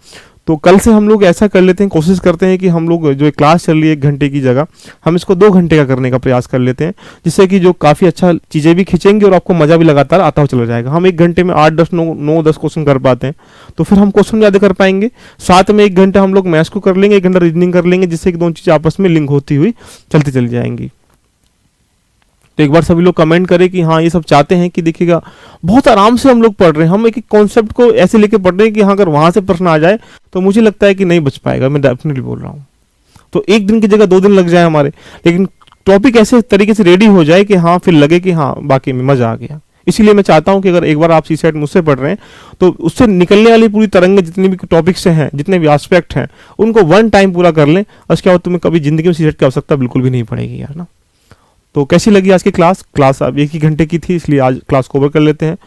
तो कल से हम लोग ऐसा कर लेते हैं, कोशिश करते हैं कि हम लोग जो क्लास चल रही है 1 घंटे की जगह, हम इसको 2 घंटे का करने का प्रयास कर लेते हैं, जिससे कि जो काफ़ी अच्छा चीज़ें भी खींचेंगे और आपको मज़ा भी लगातार आता हुआ चला जाएगा। हम 1 घंटे में 8 10 9 10 क्वेश्चन कर पाते हैं, तो फिर हम क्वेश्चन ज़्यादा कर पाएंगे। साथ में 1 घंटा हम लोग मैथ्स को कर लेंगे, 1 घंटा रीजनिंग कर लेंगे, जिससे कि दोनों चीज़ें आपस में लिंक होती हुई चलती चली जाएंगी। तो एक बार सभी लोग कमेंट करें कि हाँ ये सब चाहते हैं कि देखिएगा बहुत आराम से हम लोग पढ़ रहे हैं, हम एक एक कॉन्सेप्ट को ऐसे लेके पढ़ रहे हैं कि हाँ अगर वहां से प्रश्न आ जाए तो मुझे लगता है कि नहीं बच पाएगा, मैं डेफिनेटली बोल रहा हूँ। तो 1 दिन की जगह 2 दिन लग जाए हमारे, लेकिन टॉपिक ऐसे तरीके से रेडी हो जाए कि हाँ फिर लगे कि हाँ बाकी में मजा आ गया। इसीलिए मैं चाहता हूं कि अगर एक बार आप सी सेट मुझसे पढ़ रहे हैं तो उससे निकलने वाली पूरी तरंग जितनी भी टॉपिक्स से हैं, जितने भी एस्पेक्ट हैं, उनको 1 टाइम पूरा कर लें, उसके बाद तुम्हें कभी जिंदगी में सी सेट की आवश्यकता बिल्कुल भी नहीं पड़ेगी यार ना। तो कैसी लगी आज की क्लास अब 1 ही घंटे की थी, इसलिए आज क्लास कवर कर लेते हैं।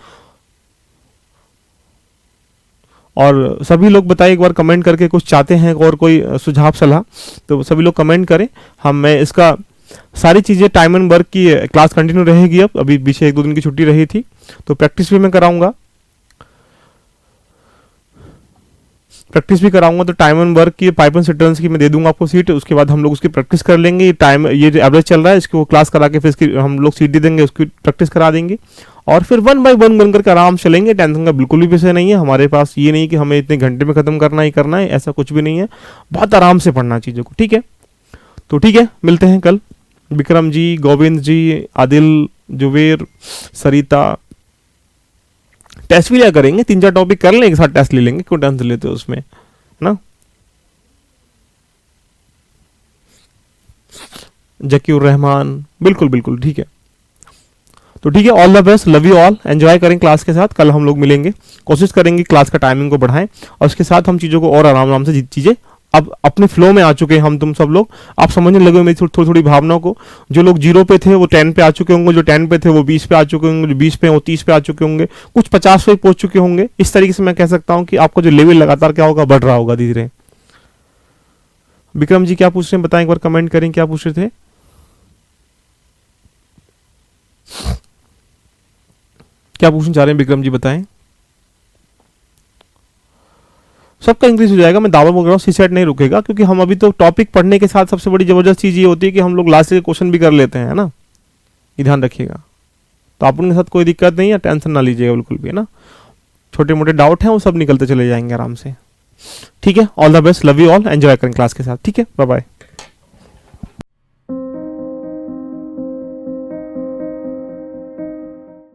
और सभी लोग बताइए एक बार कमेंट करके कुछ चाहते हैं और कोई सुझाव सलाह, तो सभी लोग कमेंट करें। मैं इसका सारी चीज़ें टाइम एंड वर्क की क्लास कंटिन्यू रहेगी। अब अभी पीछे 1-2 दिन की छुट्टी रही थी, तो प्रैक्टिस भी मैं कराऊंगा, तो टाइम एंड वर्क की पाइपन सिटर्न्स की मैं दे दूंगा आपको सीट। उसके बाद हम लोग उसकी प्रैक्टिस कर लेंगे। ये एवरेज चल रहा है, इसको क्लास करा के फिर इसकी हम लोग सीट दे देंगे, उसकी प्रैक्टिस करा देंगे, और फिर 1 बाय 1 बन करके आराम से चलेंगे। टेंशन का बिल्कुल भी विषय नहीं है हमारे पास। ये नहीं कि हमें इतने घंटे में खत्म करना है, ऐसा कुछ भी नहीं है। बहुत आराम से पढ़ना चीज़ों को, ठीक है? तो ठीक है, मिलते हैं कल। विक्रम जी, गोविंद जी, आदिल, जुबेर, सरिता, टेस्ट भी लिया करेंगे, 3-4 टॉपिक कर लेंगे, एक साथ टेस्ट ले लेंगे, क्यों टेंशन लेते हो उसमें ना। जकीउर रहमान, बिल्कुल बिल्कुल ठीक है। तो ठीक है, all the best, love you all, enjoy करें क्लास के साथ। कल हम लोग मिलेंगे, कोशिश करेंगे क्लास का टाइमिंग को बढ़ाएं, और उसके साथ हम चीज़ों को और आराम से चीज़ें अब अपने फ्लो में आ चुके हैं। हम तुम सब लोग आप समझने लगे मेरी थोड़ी थोड़ी भावनाओं को। जो लोग 0 पे थे वो 10 पे आ चुके होंगे, जो 10 पे थे वो 20 पे आ चुके होंगे, जो 20 पे वो 30 पे आ चुके होंगे, कुछ 50 पे पहुंच चुके होंगे। इस तरीके से मैं कह सकता हूं कि आपको जो लेवल लगातार क्या होगा, बढ़ रहा होगा धीरे धीरे। विक्रम जी क्या पूछ रहे हैं बताएं, एक बार कमेंट करें, क्या पूछ रहे थे? क्या पूछना चाह रहे हैं विक्रम जी, बताएं। सबका इंक्रीज हो जाएगा, मैं दावा बोल रहा हूँ। सी सेट नहीं रुकेगा, क्योंकि हम अभी तो टॉपिक पढ़ने के साथ सबसे बड़ी जबरदस्त चीज़ ये होती है कि हम लोग लास्ट के क्वेश्चन भी कर लेते हैं, है ना। ये ध्यान रखिएगा। तो आप उनके साथ कोई दिक्कत नहीं है, टेंशन ना लीजिएगा बिल्कुल भी, है ना। छोटे मोटे डाउट हैं वो सब निकलते चले जाएंगे आराम से, ठीक है। All the best, love you all, enjoy करें क्लास के साथ, ठीक है। Bye bye.